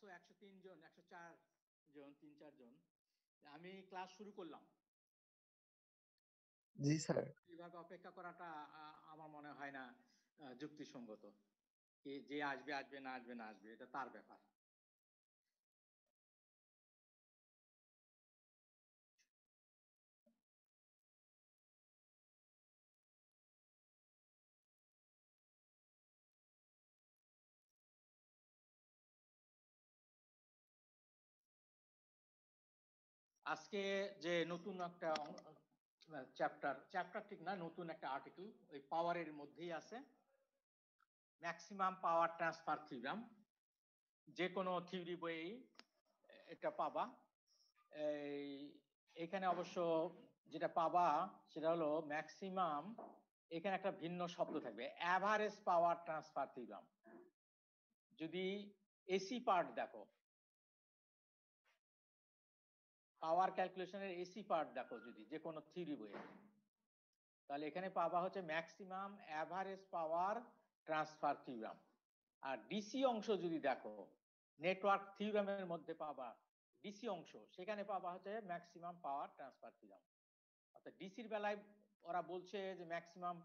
103 জন 104 জন 3-4 জন আমি ক্লাস শুরু করলাম। জি স্যার। এইভাবে অপেক্ষা করাটা আমার মনে হয় না যুক্তিসঙ্গত। যে আসবে আসবে, না আসবে না আসবে, এটা তার ব্যাপার। আজকে যে নতুন একটা চ্যাপ্টার ঠিক না, নতুন একটা আর্টিকেল ওই পাওয়ারের মধ্যেই আছে, ম্যাক্সিমাম পাওয়ার ট্রান্সফার থিওরাম। যে কোনো থিওরি বইয়েই এটা পাবা। এখানে অবশ্য যেটা পাবা সেটা হলো ম্যাক্সিমাম, এখানে একটা ভিন্ন শব্দ থাকবে, অ্যাভারেজ পাওয়ার ট্রান্সফার থিওরাম। যদি এসি পার্ট দেখো, পাওয়ার ক্যালকুলেশনের এসি পার্ট দেখো যদি যে কোনো থিওরি বইয়ে, তাহলে এখানে পাবা হচ্ছে maximum average power transfer theorem. আর ডিসি অংশ যদি দেখো, নেটওয়ার্ক থিওরামের মধ্যে পাবা ডিসি অংশ, সেখানে পাবা হচ্ছে ম্যাক্সিমাম পাওয়ার ট্রান্সফার থিওরাম। অর্থাৎ ডিসির বেলায় ওরা বলছে যে ম্যাক্সিমাম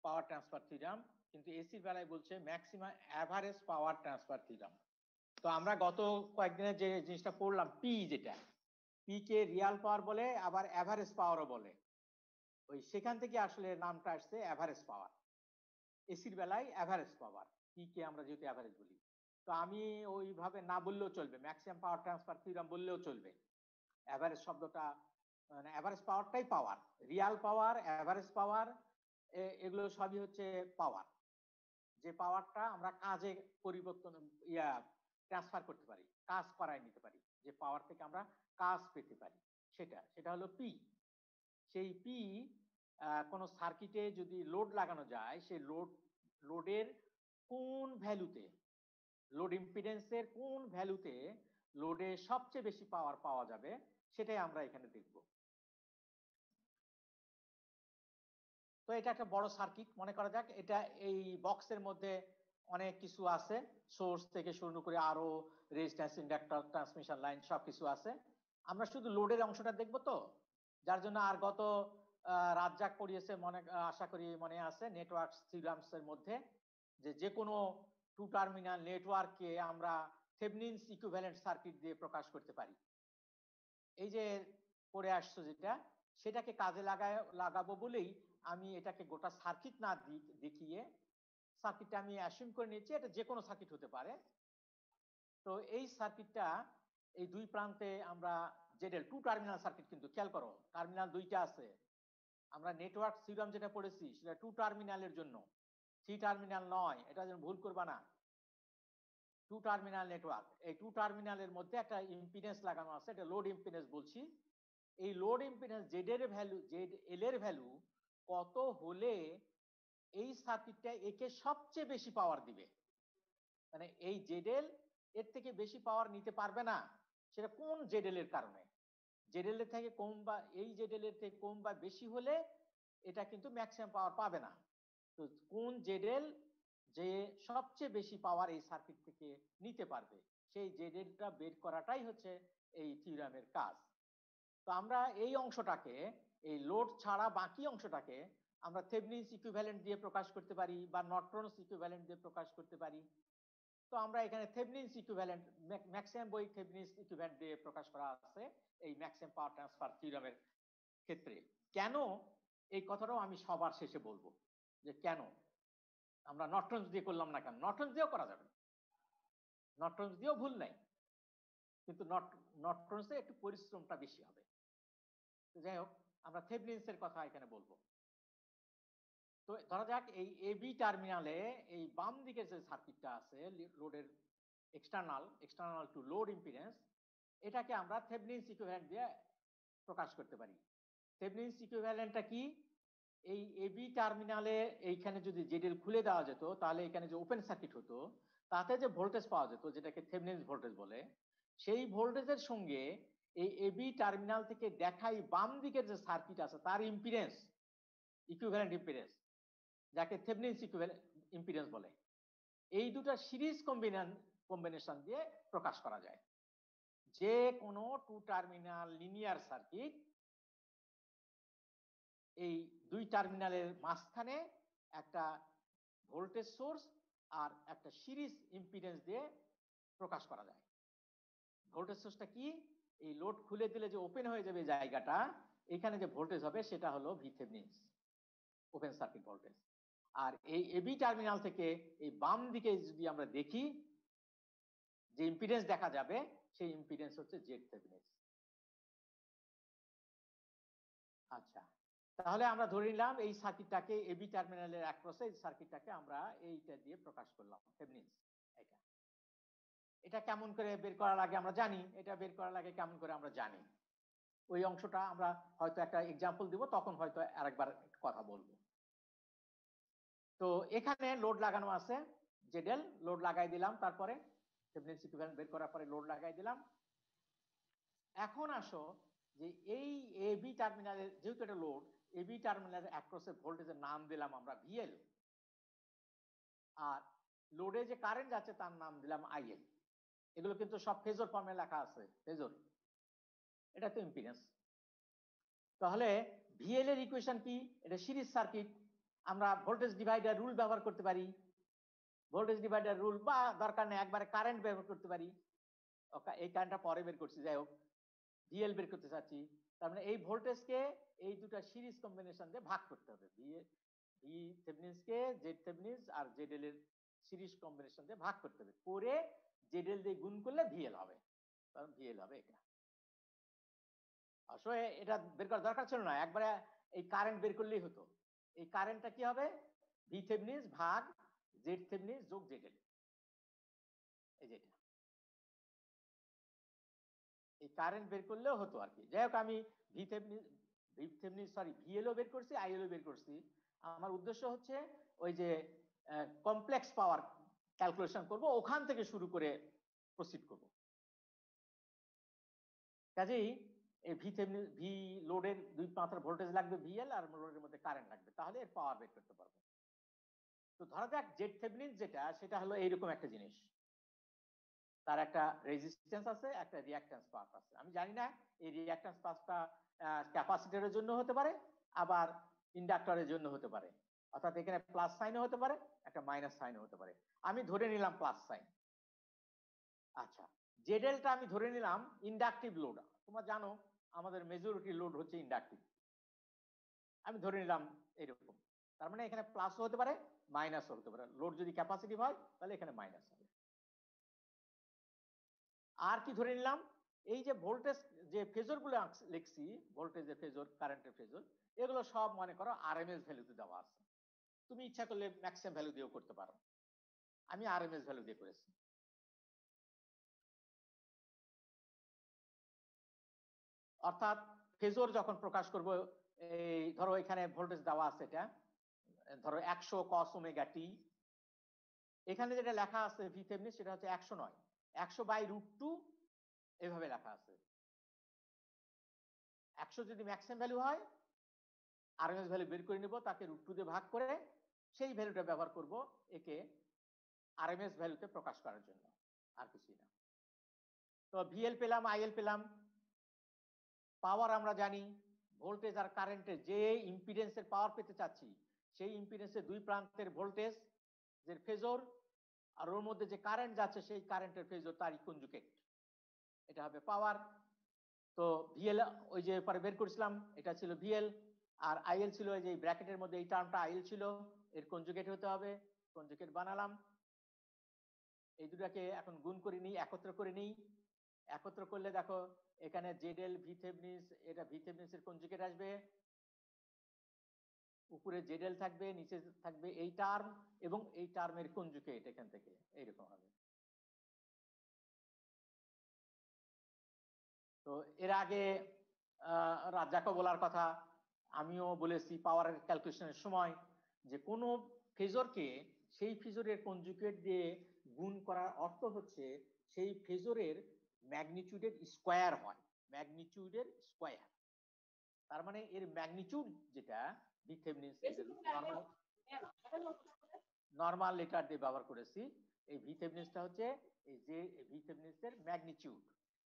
পাওয়ার ট্রান্সফার থিওরাম, কিন্তু এসির বেলায় বলছে maximum average power transfer theorem. তো আমরা গত কয়েকদিনে যে জিনিসটা পড়লাম, পি, যেটা পি কে রিয়াল পাওয়ার বলে, আবার অ্যাভারেজ পাওয়ারও বলে, ওই সেখান থেকে আসলে নামটা আসছে অ্যাভারেজ পাওয়ার। এসির বেলায় অ্যাভারেজ পাওয়ার, পি কে আমরা যেহেতু অ্যাভারেজ বলি, তো আমি ওইভাবে না বললেও চলবে, ম্যাক্সিমাম পাওয়ার ট্রান্সফার থিওরাম বললেও চলবে। অ্যাভারেজ শব্দটা মানে অ্যাভারেজ পাওয়ারটাই পাওয়ার, রিয়াল পাওয়ার, অ্যাভারেজ পাওয়ার, এগুলো সবই হচ্ছে পাওয়ার। যে পাওয়ারটা আমরা কাজে পরিবর্তন ট্রান্সফার করতে পারি, কাজ করায় নিতে পারি, যে পাওয়ার থেকে আমরা কাজ পেতে পারি, সেটা হলো পি। সেই পি কোনো সার্কিটে যদি লোড লাগানো যায়, সেই লোডের কোন ভ্যালুতে, লোড ইম্পিডেন্সের কোন ভ্যালুতে লোডে সবচেয়ে বেশি পাওয়ার পাওয়া যাবে, সেটাই আমরা এখানে দেখব। তো এটা একটা বড় সার্কিট মনে করা যাক। এটা এই বক্সের মধ্যে অনেক কিছু আছে, সোর্স থেকে শুরু করে আরো রেজিস্ট্যান্স, ইন্ডাক্টর, ট্রান্সমিশন লাইন সবকিছু আছে। আমরা শুধু লোডের অংশটা দেখবো, তো যার জন্য আর গত রাজ্জাক পড়িয়েছে আশা করি মনে আছে, নেটওয়ার্ক থিওরামস এর মধ্যে যে কোনো টু টার্মিনাল নেটওয়ার্ককে আমরা থেভনিনস ইকুইভ্যালেন্ট সার্কিট দিয়ে প্রকাশ করতে পারি। এই যে পড়ে আসছো যেটা, সেটাকে কাজে লাগাবো বলেই আমি এটাকে গোটা সার্কিট না দেখিয়ে, সার্কিটটা আমি অ্যাসিউম করে নিয়েছি এটা যে কোনো সার্কিট হতে পারে। তো এই সার্কিটটা এই দুই প্রান্তে আমরা জেডেল, টু টার্মিনাল সার্কিট, কিন্তু খেয়াল করো টার্মিনাল দুইটা আছে। আমরা নেটওয়ার্ক থিওরাম যেটা পড়েছি সেটা টু টার্মিনালের জন্য, থ্রি টার্মিনাল নয়, এটা যেন ভুল করবা না। টু টার্মিনাল নেটওয়ার্ক, এই টু টার্মিনালের মধ্যে একটা ইম্পিডেন্স লাগানো আছে, এটা লোড ইম্পিডেন্স বলছি। এই লোড ইম্পিডেন্স জেড এর ভ্যালু, জেড এল এর ভ্যালু কত হলে এই সার্কিটটা একে সবচেয়ে বেশি পাওয়ার দিবে, মানে এই জেডএল এর থেকে বেশি পাওয়ার নিতে পারবে না, সেটা কোন জেডএল এর কারণে। জেডএল এর থেকে কম বা এই জেডএল এর থেকে কম বা বেশি হলে এটা কিন্তু ম্যাক্সিমাম পাওয়ার পাবে না। তো কোন জেডএল যে সবচেয়ে বেশি পাওয়ার এই সার্কিট থেকে নিতে পারবে, সেই জেডএলটা বের করাটাই হচ্ছে এই থিওরামের কাজ। তো আমরা এই অংশটাকে, এই লোড ছাড়া বাকি অংশটাকে আমরা থেভনিনস ইকুইভ্যালেন্ট দিয়ে প্রকাশ করতে পারি, বা নর্টনস ইকুইভ্যালেন্ট দিয়ে প্রকাশ করতে পারি। তো আমরা এখানে থেভনিনস ইকুইভ্যালেন্ট, ম্যাক্সিমাম বই থেভনিনস ইকুইভ্যালেন্ট দিয়ে প্রকাশ করা আছে এই ম্যাক্সিমাম পাওয়ার ট্রান্সফার থিওরামের ক্ষেত্রে। কেন, এই কথাটাও আমি সবার শেষে বলবো, যে কেন আমরা নর্টনস দিয়ে করলাম না। কেন নর্টনস দিয়েও করা যাবে, নর্টনস দিয়েও ভুল নাই, কিন্তু নর্টনসে একটু পরিশ্রমটা বেশি হবে। যাই হোক, আমরা থেভনিনস এর কথা এখানে বলবো। তো ধরা যাক এই এবি টার্মিনালে এই বাম দিকে যে সার্কিটটা আছে লোডের এক্সটার্নাল টু লোড ইম্পিডেন্স, এটাকে আমরা থেভনিনস ইকুইভ্যালেন্ট দিয়ে প্রকাশ করতে পারি। থেভনিনস ইকুইভ্যালেন্টটা কি, এই এবি টার্মিনালে এইখানে যদি জেডএল খুলে দেওয়া যেত, তাহলে এখানে যে ওপেন সার্কিট হতো, তাতে যে ভোল্টেজ পাওয়া যেত, যেটাকে থেভনিনস ভোল্টেজ বলে, সেই ভোল্টেজের সঙ্গে এই এবি টার্মিনাল থেকে দেখাই বাম দিকের যে সার্কিট আছে তার ইম্পিডেন্স, ইকুইভ্যালেন্ট ইম্পিডেন্স, যাকে থেভনিনস ইকুইভ্যালেন্ট ইম্পিডেন্স বলে, এই দুটা সিরিজ কম্বিনেশন দিয়ে প্রকাশ করা যায়। যে কোনো টু টার্মিনাল লিনিয়ার সার্কিট এই দুই টার্মিনালের মাঝখানে একটা ভোল্টেজ সোর্স আর একটা সিরিজ ইম্পিডেন্স দিয়ে প্রকাশ করা যায়। ভোল্টেজ সোর্সটা কি? এই লোড খুলে দিলে যে ওপেন হয়ে যাবে জায়গাটা, এখানে যে ভোল্টেজ হবে সেটা হলো ভিথেভনিন ওপেন সার্কিট ভোল্টেজ। আর এই এবি টার্মিনাল থেকে এই বাম দিকে যদি আমরা দেখি, যে ইম্পিডেন্স দেখা যাবে সেই ইম্পিডেন্স হচ্ছে জেড থেভনিন। আচ্ছা, তাহলে আমরা ধরে নিলাম এই সার্কিটটাকে এবি টার্মিনালের অ্যাক্রসে এই সার্কিটটাকে আমরা এইটা দিয়ে প্রকাশ করলাম থেভনিন। এটা কেমন করে বের করা লাগে আমরা জানি, এটা বের করা লাগে কেমন করে আমরা জানি। ওই অংশটা আমরা হয়তো একটা এক্সাম্পল দিব, তখন হয়তো আরেকবার কথা বলবো। তো এখানে লোড লাগানো আছে জেডেল, লোড লাগাই দিলাম, তারপরে থেভনিন ইকুইভ্যালেন্ট বের করার পরে লোড লাগাই দিলাম। এখন আসো যে এই এবি টার্মিনালের যেহেতু এটা লোড, এবি টার্মিনালের অ্যাক্রসে ভোল্টেজের নাম দিলাম আমরা ভিএল, আর লোডে যে কারেন্ট যাচ্ছে তার নাম দিলাম আইএল। এগুলো কিন্তু সব ফেজর ফর্মে লেখা আছে, ফেজর। এটা তো ইম্পিডেন্স। তাহলে ভিএল এর ইকুয়েশন কি? এটা সিরিজ সার্কিট, আমরা ভোল্টেজ ডিভাইডার রুল ব্যবহার করতে পারি, ভোল্টেজ ডিভাইডার রুল, বা দরকার নেই একবারে কারেন্ট ব্যবহার করতে পারি। এই কারেন্টটা পরে বের করছি, যাই হোক ভিএল বের করতে চাচ্ছি। তার মানে এই ভোল্টেজকে এই দুটা সিরিজ কম্বিনেশন দিয়ে ভাগ করতে হবে। ভি থেভনিনকে জেড থেভনিন আর জেডএল এর সিরিজ কম্বিনেশন দিয়ে ভাগ করতে হবে, করে জেডএল দিয়ে গুণ করলে ভিএল হবে, কারণ ভিএল হবে এটা। আসলে এটা বের করার দরকার ছিল না, একবারে এই কারেন্ট বের করলেই হতো। এই কারেন্টটা কি হবে? ভি থেভনিন ভাগ জেড থেভনিন যোগ জেডএল, এই যেটা এই কারেন্ট বের করলেও হতো আর কি। যাই হোক, আমি ভিএলও বের করছি, আইএলও বের করছি। আমার উদ্দেশ্য হচ্ছে ওই যে কমপ্লেক্স পাওয়ার ক্যালকুলেশন করব, ওখান থেকে শুরু করে প্রসিড করব। কাজেই এই ভি লোডের দুই মাত্রার ভোল্টেজ লাগবে ভিএল, আর লোডের মধ্যে কারেন্ট লাগবে, তাহলে এর পাওয়ার বের করতে পারবো। তো ধরা যাক জেড থেভনিন যেটা, সেটা হলো এইরকম একটা জিনিস, তার একটা রেজিস্ট্যান্স আছে, একটা রিঅ্যাকট্যান্স পাথ আছে। আমি জানি না এই রিঅ্যাকট্যান্স পাথটা ক্যাপাসিটরের জন্য হতে পারে, আবার ইন্ডাক্টরের জন্য হতে পারে, অর্থাৎ এখানে প্লাস সাইনও হতে পারে, একটা মাইনাস সাইনও হতে পারে। আমি ধরে নিলাম প্লাস সাইন। আচ্ছা, জেডএলটা আমি ধরে নিলাম ইন্ডাকটিভ লোড। তোমরা জানো আমাদের মেজরিটি লোড হচ্ছে ইন্ডাকটিভ। আমি ধরে নিলাম এরকম, তার মানে এখানে প্লাসও হতে পারে মাইনাসও হতে পারে। লোড যদি ক্যাপাসিটিভ হয় তাহলে এখানে মাইনাস হবে। আর কি ধরে নিলাম? এই যে ভোল্টেজ যে ফেজর গুলো লিখছি, ভোল্টেজের ফেজর, কারেন্টের ফেজর, এগুলো সব মনে করো আরএমএস ভ্যালুতে দেওয়া আছে। তুমি ইচ্ছা করলে ম্যাক্সিমাম ভ্যালু দিয়েও করতে পারো, আমি আরএমএস ভ্যালু দিয়ে করেছি। অর্থাৎ ফেজর যখন প্রকাশ করব, এই ধরো এখানে ভোল্টেজ দেওয়া আছে, এটা ধরো 100 cos ওমেগা টি, এখানে যেটা লেখা আছে ভি থেভনিন সেটা হচ্ছে 100 নয়, 100/√2 এভাবে লেখা আছে। 100 যদি ম্যাক্সিমাম ভ্যালু হয়, আরএমএস ভ্যালু বের করে নিব, তাকে √2 দিয়ে ভাগ করে সেই ভ্যালুটা ব্যবহার করব একে আরএমএস ভ্যালুতে প্রকাশ করার জন্য, আর কিছুই না। তো ভিএল পেলাম, আইএল পেলাম। পাওয়ার আমরা জানি, ভোল্টেজ আর কারেন্টের যে ইম্পিডেন্সের পাওয়ার পেতে চাচ্ছি, সেই ইম্পিডেন্সের দুই প্রান্তের ভোল্টেজ যে ফেজর, আর ওর মধ্যে যে কারেন্ট যাচ্ছে সেই কারেন্টের ফেজর তারই কনজুগেট, এটা হবে পাওয়ার। তো ভিএল ওই যে পরে বের করেছিলাম, এটা ছিল ভিএল, আর আইএল ছিল এই যে ব্র্যাকেটের মধ্যে এই টার্মটা আইএল ছিল, এর কনজুগেট হতে হবে, কনজুগেট বানালাম। এই দুটাকে এখন গুণ করে নিই, একত্র করে নিই। একত্র করলে দেখো এখানে জেডএল ভি থেভনিন, এটা ভি থেভনিন এর কনজুগেট আসবে, উপরে জেডএল থাকবে, নিচে থাকবে এই টার্ম এবং এই টার্মের কনজুগেট, এখান থেকে এইরকম হবে। তো এর আগে রাজ্জাকও বলার কথা, আমিও বলেছি পাওয়ার ক্যালকুলেশনের সময়, যে কোনো ফেজরকে সেই ফেজরের কনজুগেট দিয়ে গুণ করার অর্থ হচ্ছে সেই ফেজরের ম্যাগনিটিউডের স্কয়ার হয়, ম্যাগনিটিউডের স্কয়ার। তার মানে এর ম্যাগনিটিউড যেটা ভি থেভনিন নরমাল লেটার দিয়ে ব্যবহার করেছি। এই ভি থেভনিসটা হচ্ছে এই যে ভি থেভনিসের ম্যাগনিটিউড,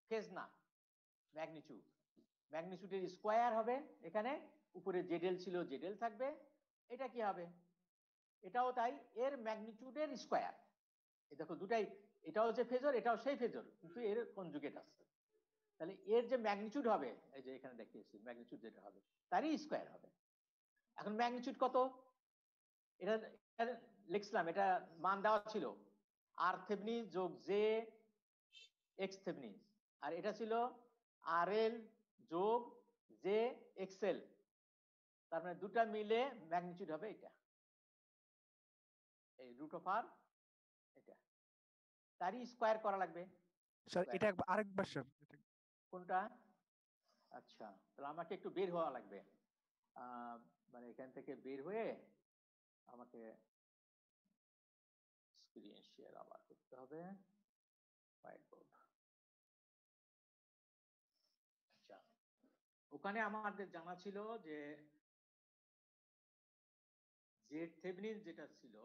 ফেজ না, ম্যাগনিটিউড। ম্যাগনিটিউডের স্কয়ার হবে এখানে, উপরে জেডেল ছিল জেডেল থাকবে। এটা কি হবে? এটাও তাই, এর ম্যাগনিটিউডের স্কয়ার। এই দেখো দুটাই, এটাও যে ফেজর এটাও সেই ফেজর, কিন্তু এর কনজুগেট আছে। তাহলে এর যে ম্যাগনিটিউড হবে, এই যে এখানে দেখিয়েছি ম্যাগনিটিউড যেটা হবে তারই স্কয়ার হবে। এখন ম্যাগনিটিউড কত? এটা লিখছিলাম, এটা মান দেওয়া ছিল আর থেভনিস যোগ জে এক্স থেভনিস, আর এটা ছিল আর এল যোগ জে এক্সএল। তার মানে দুটা মিলে ম্যাগনিটিউড হবে এটা, এই রুট অফ আর, এটা তারই স্কয়ার করা লাগবে। স্যার এটা আরেকবার স্যার। কোনটা? আচ্ছা, তাহলে আমাকে একটু বের হওয়া লাগবে, মানে এখান থেকে বের হয়ে আমাকে স্ক্রিন শেয়ার আবার করতে হবে, হোয়াইট বোর্ড। আচ্ছা, ওখানে আমাদের জানা ছিল যে জেড থেভনিন যেটা ছিল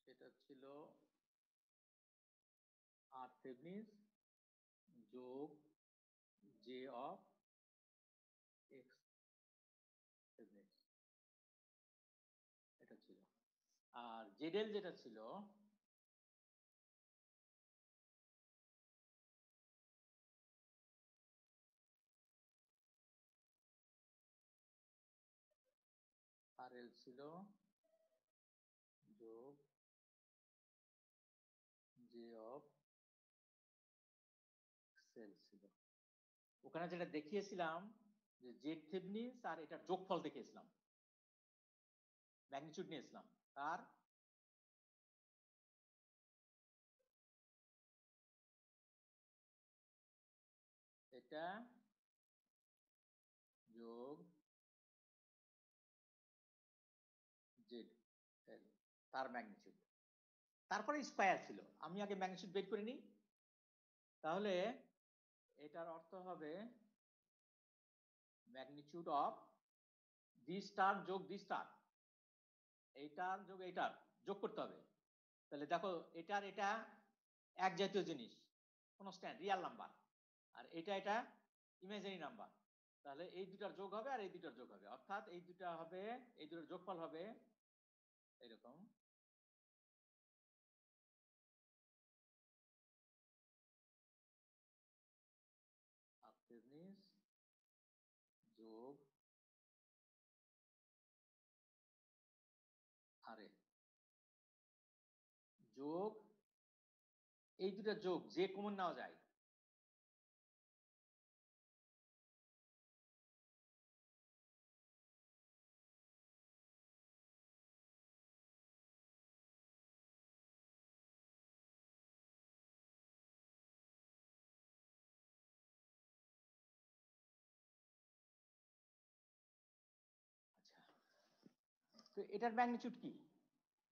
সেটা ছিল আর থেভনিন যোগ জে অফ এক্স থেভনিন, এটা ছিল। আর জেডেল যেটা ছিল আর এল ছিল যোগ জে অফ সেল ছিল। ওখানে যেটা দেখিয়েছিলাম যে জেড থেভনিন আর এটার যোগফল দেখিয়েছিলাম, ম্যাগনিটিউড নিয়েছিলাম তার এটা যোগ জেড এল, তার ম্যাগনিটিউড, তারপরে স্কয়ার ছিল। আমি আগে ম্যাগনিটিউড বের করে নিই, তাহলে এটার অর্থ হবে ম্যাগনিটিউড অফ ডি স্টার যোগ ডি স্টার, এইটার যোগ এইটার যোগ করতে হবে। তাহলে দেখো এটার এটা এক জাতীয় জিনিস, কনস্ট্যান্ট রিয়াল নাম্বার, আর এটা এটা ইমাজিনারি নাম্বার। তাহলে এই দুটার যোগ হবে আর এই দুটার যোগ হবে, অর্থাৎ এই দুটা হবে, এই দুটার যোগফল হবে এরকম, যোগ আরে যোগ এই দুটা যোগ যে কমন নেওয়া যায়, তো এটার ম্যাগনিটিউড কি?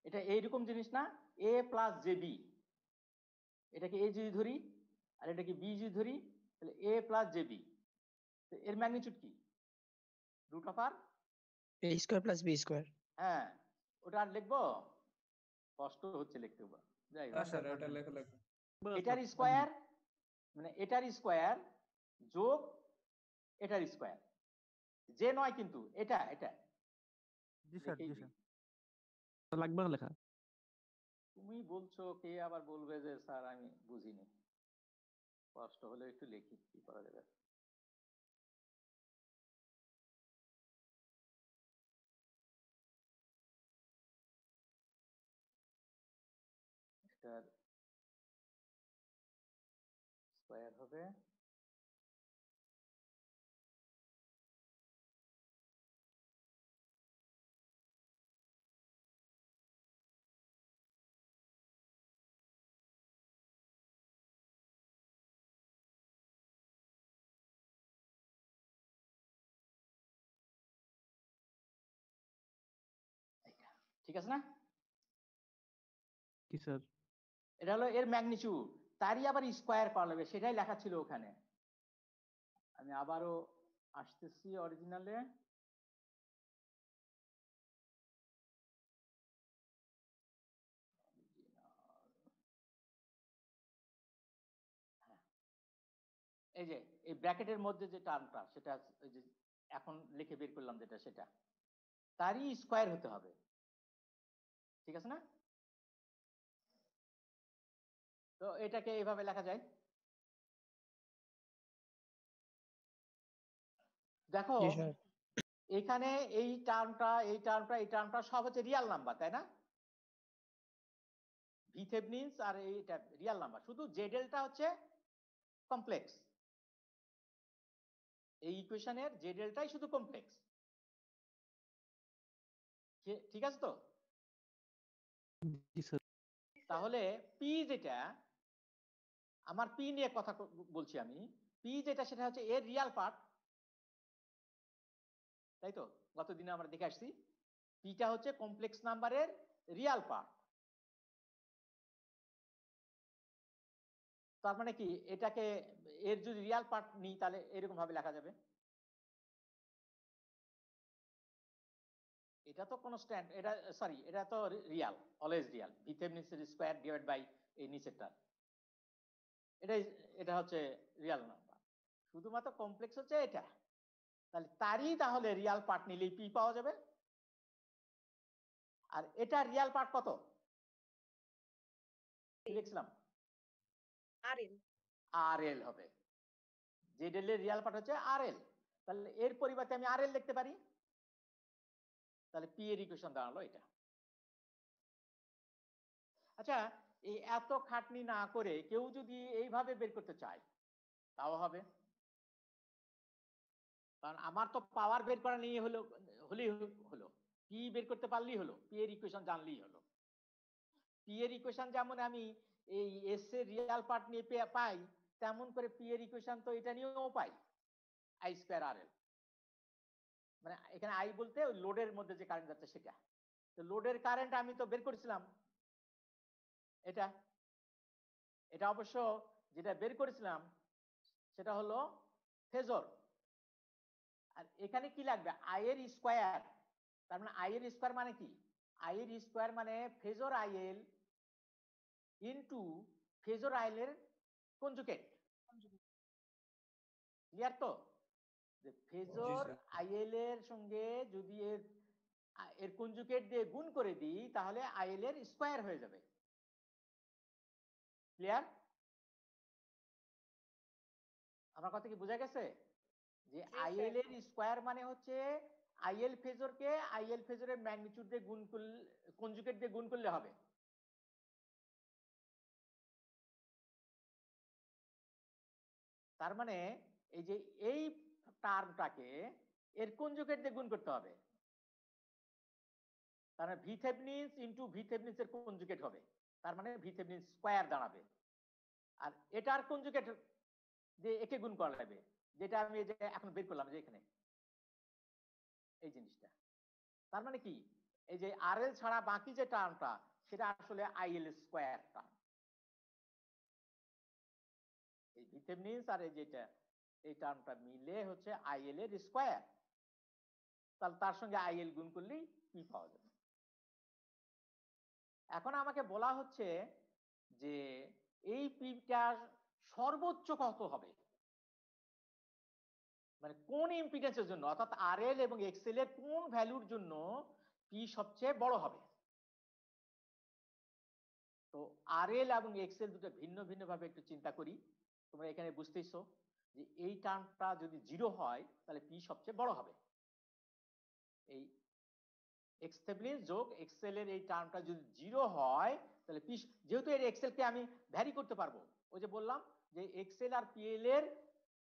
এটা এইরকম জিনিস না, এ প্লাস জে বি, এটাকে এ যদি ধরি আর এটাকে বি যদি ধরি, তাহলে এ প্লাস জে বি, এর ম্যাগনিটিউড কি? রুট অফ আর A square plus B square. হ্যাঁ, ওটা আর লিখবো? কষ্ট হচ্ছে লিখতে, যাই হোক স্যার এটা লেখা লাগবে। এটার স্কয়ার মানে এটার স্কয়ার যোগ এটার স্কয়ার, যে নয় কিন্তু এটা এটা। জি স্যার, জি লিখেই দিই। স্যার লাগবে লেখা। তুমি বলছো, কে আবার বলবে যে স্যার আমি বুঝিনি, কষ্ট হলে একটু লিখি, কি করা যাবে। এটার স্কয়ার হবে এটা, ঠিক আছে না? কি স্যার? এটা হলো এর ম্যাগনিটিউড, তারই আবার স্কয়ার করা লাগবে, সেটাই লেখা ছিল ওখানে। আমি আবারও আসতেছি অরিজিনালে। এই যে এই ব্র্যাকেটের মধ্যে যে টার্মটা, সেটা এই যে এখন লিখে বের করলাম যেটা, সেটা তারই স্কোয়ার হতে হবে, ঠিক আছে না? তো এটাকে এইভাবে লেখা যায়, দেখো জি স্যার। এখানে এই টার্মটা এই টার্মটা এই টার্মটা সব হচ্ছে রিয়াল নাম্বার, তাই না? ভিথেভনিন্স আর এইটা রিয়াল নাম্বার, শুধু জেডেলটা হচ্ছে কমপ্লেক্স। এই ইকুয়েশনের জেডেলটাই শুধু কমপ্লেক্স, ঠিক আছে তো? জি স্যার। তাহলে পি যেটা, আমার পি নিয়ে কথা বলছি আমি, পি যেটা সেটা হচ্ছে এর রিয়াল পার্ট, তাই তো? গতদিনে আমরা দেখে আসছি পিটা হচ্ছে কমপ্লেক্স নাম্বারের রিয়াল পার্ট। তার মানে কি, এটাকে এর যদি রিয়াল পার্ট নিই তাহলে এরকম ভাবে লেখা যাবে, এটা তো কনস্ট্যান্ট, এটা সরি এটা তো রিয়াল, অলওয়েজ রিয়াল, ভিথেভনিন্সের স্কয়ার ডিভাইড বাই এই নিচেরটা, এটাই, এটা হচ্ছে রিয়াল নাম্বার, শুধুমাত্র কমপ্লেক্স হচ্ছে এটা। তাহলে তারই তাহলে রিয়াল পার্ট নিলেই পি পাওয়া যাবে। আর এটা রিয়াল পার্ট কত লিখছিলাম? আরএল। আরএল হবে, জেডএল এর রিয়াল পার্ট হচ্ছে আরএল, তাহলে এর পরিবর্তে আমি আরএল লিখতে পারি, তাহলে পি এর ইকুয়েশন দাঁড়ালো এটা। আচ্ছা, এই এত খাটনি না করে কেউ যদি এইভাবে বের করতে চায় তাও হবে, কারণ আমার তো পাওয়ার বের করা নিয়ে হলেই হলো, পি বের করতে পারলেই হলো, পি এর ইকুয়েশন জানলেই হলো। পি এর ইকুয়েশন যেমন আমি এই এস এর রিয়াল পার্ট নিয়ে পাই, তেমন করে পি এর ইকুয়েশন তো এটা নিয়েও পাই, আই স্কয়ার আর এল। মানে এখানে আই বলতে ওই লোডের মধ্যে যে কারেন্ট যাচ্ছে সেটা, তো লোডের কারেন্ট আমি তো বের করেছিলাম এটা, এটা অবশ্য যেটা বের করেছিলাম সেটা হলো ফেজর। আর এখানে কি লাগবে, আই এর স্কয়ার, তার মানে আই এর স্কয়ার মানে কি, আই এর স্কয়ার মানে phasor I L into phasor I L এর কনজুগেট। ক্লিয়ার তো? যে ফেজর আইএল এর সঙ্গে যদি এর কনজুগেট দিয়ে গুণ করে দিই তাহলে আইএল এর স্কয়ার হয়ে যাবে। ক্লিয়ার? আমার কথা কি বোঝা গেছে? যে আইএল এর স্কয়ার মানে হচ্ছে আইএল ফেজরকে আইএল ফেজরের ম্যাগনিটিউড দিয়ে গুণ করলে, কনজুগেট দিয়ে গুণ করলে হবে। তার মানে এই যে এই টার্মটাকে এর কনজুগেট দিয়ে গুণ করতে হবে, তার মানে ভিথেভনিন্স ইনটু ভিথেভনিন্স এর কনজুগেট হবে, তার মানে ভিথেভনিন্স স্কয়ার দাঁড়াবে। আর এটার কনজুগেট দিয়ে একে গুণ করা লাগবে, যেটা আমি এই যে এখন বের করলাম যে এখানে এই জিনিসটা। তার মানে কি, এই যে আরএল ছাড়া বাকি যে টার্মটা সেটা আসলে আইএল স্কয়ার টার্ম। এই ভিথেভনিন্স আর এই যেটা এই টার্মটা মিলে হচ্ছে আইএল এর স্কয়ার, তাহলে তার সঙ্গে আইএল গুণ করলেই পি পাওয়া যাবে। এখন আমাকে বলা হচ্ছে যে এই পিটার সর্বোচ্চ কত হবে, মানে কোন ইম্পিডেন্সের জন্য, অর্থাৎ আরএল এবং এক্সএল এর কোন ভ্যালুর জন্য পি সবচেয়ে বড় হবে। তো আরএল এবং এক্সএল দুটো ভিন্ন ভিন্ন ভাবে একটু চিন্তা করি। তোমরা এখানে বুঝতেইছো যে এই টার্মটা যদি 0 হয় তাহলে পি সবচেয়ে বড় হবে। এই এক্স থেভেনিন যোগ এক্সএল এর এই টার্মটা যদি 0 হয় তাহলে পি, যেহেতু এর এক্সএল কে আমি ভ্যারি করতে পারবো, ওই যে বললাম যে এক্সএল আর পিএল এর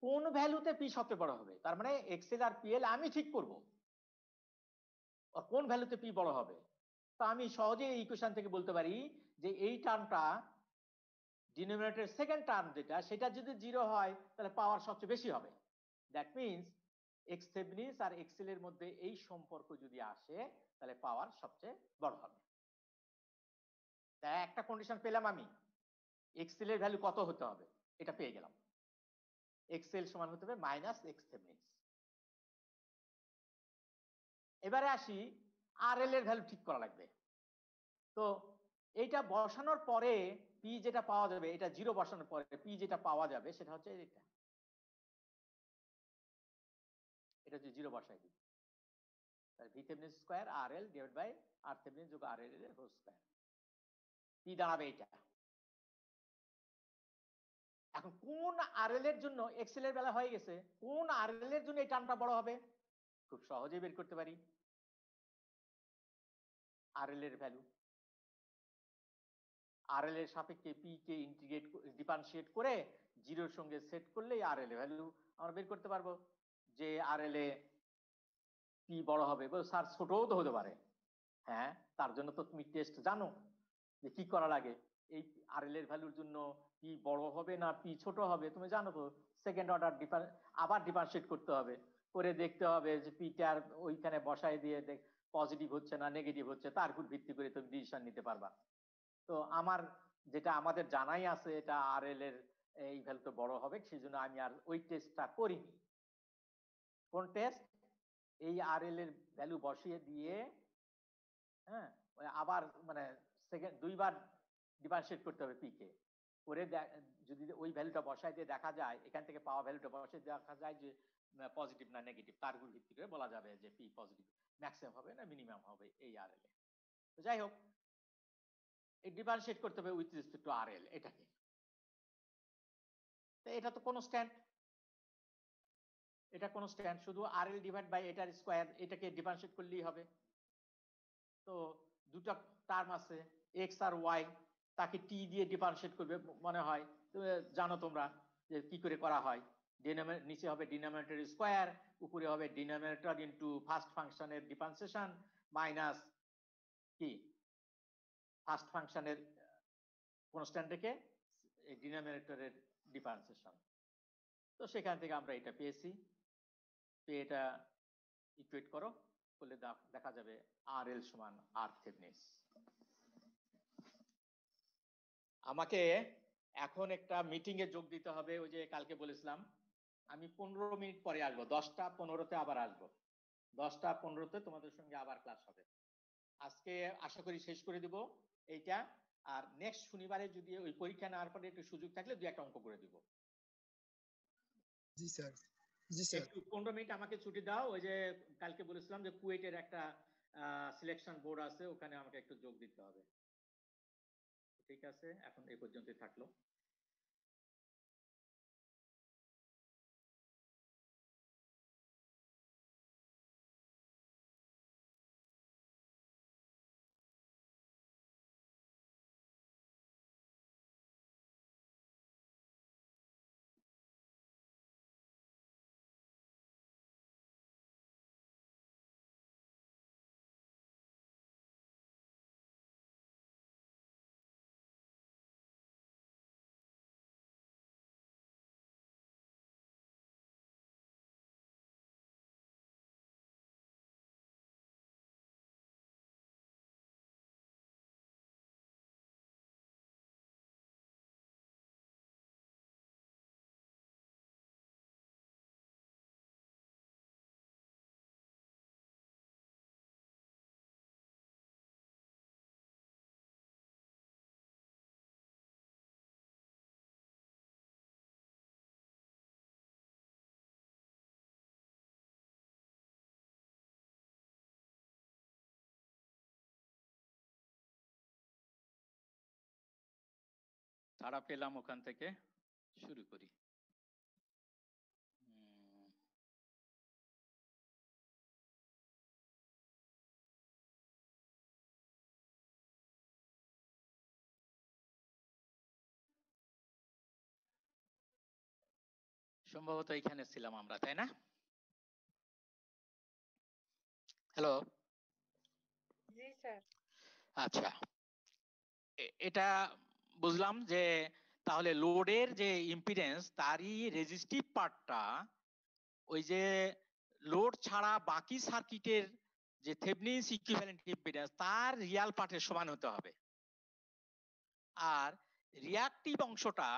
কোন ভ্যালুতে পি সবচেয়ে বড় হবে, তার মানে এক্সএল আর পিএল আমি ঠিক করব কোন ভ্যালুতে পি বড় হবে। তো আমি সহজে এই ইকুয়েশন থেকে বলতে পারি যে এই টার্মটা ডিনোমিনেটর সেকেন্ড টার্ম যেটা, সেটা যদি 0 হয় তাহলে পাওয়ার সবচেয়ে বেশি হবে। দ্যাট মিন্স এক্স থেভেনিন আর এক্সএল এর মধ্যে এই সম্পর্ক যদি আসে তাহলে পাওয়ার সবচেয়ে বড় হবে। তাই একটা কন্ডিশন পেলাম আমি, এক্সএল এর ভ্যালু কত হতে হবে এটা পেয়ে গেলাম। এক্সএল সমান হতে হবে মাইনাস এক্স থেভনিন। এবারে আসি আরএল এর ভ্যালু ঠিক করা লাগবে। তো এইটা বসানোর পরে পি যেটা পাওয়া যাবে, এটা 0 বসানোর পরে পি যেটা পাওয়া যাবে সেটা হচ্ছে এটা যদি 0 বসাই দিই, তাহলে V Thevenin square RL divide by R Thevenin যোগ আরএল এর হোল স্কয়ার, পি দাঁড়াবে এইটা। এখন কোন আরএল এর জন্য এক্সএল এর বেলা হয়ে গেছে, কোন আরএল এর জন্য এই টার্মটা বড় হবে খুব সহজেই বের করতে পারি। আরএল এর ভ্যালু, আরএল এর সাপেক্ষে পি কে ইন্টিগ্রেট ডিফারেন্সিয়েট করে 0 এর সঙ্গে সেট করলেই আরএল এর ভ্যালু আমরা বের করতে পারবো। যে আরএল এ পি বড় হবে, স্যার ছোটও তো হতে পারে। হ্যাঁ, তার জন্য তো তুমি টেস্ট জানো যে কি করা লাগে। এই আরএল এর ভ্যালুর জন্য পি বড় হবে না পি ছোট হবে তুমি জানো তো। সেকেন্ড অর্ডার আবার ডিফারেন্সিয়েট করতে হবে, করে দেখতে হবে যে পিটার ওইখানে বসায় দিয়ে পজিটিভ হচ্ছে না নেগেটিভ হচ্ছে, তার উপর ভিত্তি করে তুমি ডিসিশন নিতে পারবা। তো আমার যেটা আমাদের জানাই আছে এটা আরএল এর এই ভ্যালুটা বড় হবে, সেই জন্য আমি আর ওই টেস্টটা করিনি। কোন টেস্ট? এই আরএল এর ভ্যালু বসিয়ে দিয়ে হ্যাঁ আবার মানে সেকেন্ড দুইবার ডিফারেন্সিয়েট করতে হবে পি কে, করে যদি ওই ভ্যালুটা বসায় দিয়ে দেখা যায়, এখান থেকে পাওয়া ভ্যালুটা বসায় দেখা যায় যে পজিটিভ না নেগেটিভ, তার উপর ভিত্তি করে বলা যাবে যে পি পজিটিভ ম্যাক্সিমাম হবে না মিনিমাম হবে এই আরএল এ। তো যাই হোক, এই ডিফারেন্সিয়েট করতে হবে উইথ রেসপেক্ট টু আরএল এটাকে। তো এটা তো কনস্ট্যান্ট, এটা কনস্ট্যান্ট, শুধু আরএল ডিভাইড বাই এটার স্কয়ার, এটাকে ডিফারেন্সিয়েট করলেই হবে। তো দুটো টার্ম আছে এক্স আর ওয়াই, তাকে টি দিয়ে ডিফারেন্সিয়েট করবে মনে হয়, জানো তোমরা যে কি করে করা হয়। নিচে হবে ডিনোমিনেটর স্কয়ার, উপরে হবে ডিনোমিনেটর ইনটু ফার্স্ট ফাংশনের ডিফারেন্সিয়েশন মাইনাস কি ফার্স্ট ফাংশনের কনস্ট্যান্ট রেখে এই ডিনোমিনেটরের ডিফারেন্সিয়েশন। তো সেখান থেকে আমরা এটা পেয়েছি, পেয়ে এটা ইকুয়েট করো করলে দেখা যাবে আরএল সমান আর থেভনিন। আমাকে এখন একটা মিটিং এ যোগ দিতে হবে, ওই যে কালকে বলেছিলাম আমি 15 মিনিট পরে আসবো, 10টা 15-তে আবার আসবো, 10টা 15-তে তোমাদের সঙ্গে আবার ক্লাস হবে। আজকে আশা করি শেষ করে দিব এইটা, আর নেক্সট শনিবারে যদি ওই পরীক্ষা নেওয়ার পরে একটু সুযোগ থাকলে 2-1 অঙ্ক করে দিব। জি স্যার, জি স্যার। একটু 15 মিনিট আমাকে ছুটি দাও, ওই যে কালকে বলেছিলাম যে কুয়েটের একটা সিলেকশন বোর্ড আছে, ওখানে আমাকে একটু যোগ দিতে হবে। ঠিক আছে, এখন এই পর্যন্তই থাকলো। ধারা পেলাম, ওখান থেকে শুরু করি। সম্ভবত এখানে ছিলাম আমরা, তাই না? হ্যালো, জি স্যার। আচ্ছা, এটা বুঝলাম যে তাহলে লোডের যে ইম্পিডেন্স তারই রেজিস্টিভ পার্টটা ওই যে লোড ছাড়া বাকি সার্কিটের যে থেভনিনস ইকুইভ্যালেন্ট ইম্পিডেন্স তার রিয়াল পার্টের সমান হতে হবে, আর রিয়াক্টিভ অংশটা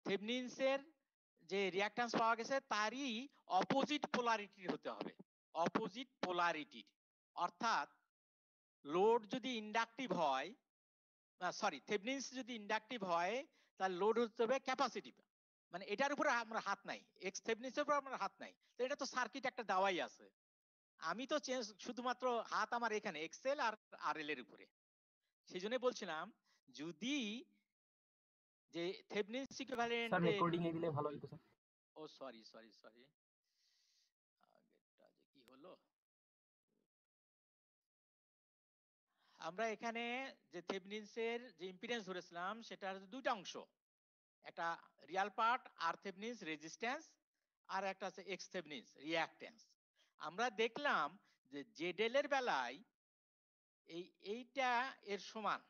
থেভনিনসের যে রিঅ্যাকট্যান্স পাওয়া গেছে তারই অপোজিট পোলারিটির হতে হবে, অপোজিট পোলারিটির। অর্থাৎ লোড যদি ইন্ডাকটিভ হয়, সরি থেভনিনস যদি ইন্ডাকটিভ হয় তাহলে লোড হতে হবে ক্যাপাসিটিভ। মানে এটার উপরে আমরা হাত নাই, এক্স থেভনিনসের উপর আমরা হাত নাই, তো এটা তো সার্কিট একটা দেওয়াই আছে। আমি তো চেঞ্জ শুধুমাত্র হাত আমার এখানে এক্সএল আর আরএল এর উপরে। সেই জন্য বলছিলাম যদি যে থেভনিনস ইকুইভ্যালেন্ট স্যার যে রেকর্ডিং এ দিলে ভালো হতো স্যার। ও সরি সরি সরি আগেরটা যে কি হলো, আমরা এখানে যে থেভনিনসের যে ইম্পিডেন্স ধরেছিলাম সেটার দুইটা অংশ, একটা রিয়াল পার্ট আর থেভনিনস রেজিস্ট্যান্স, আর একটা আছে এক্স থেভনিনস রিঅ্যাকট্যান্স। আমরা দেখলাম যে জেডএল এর বেলায় এইটা এর সমান,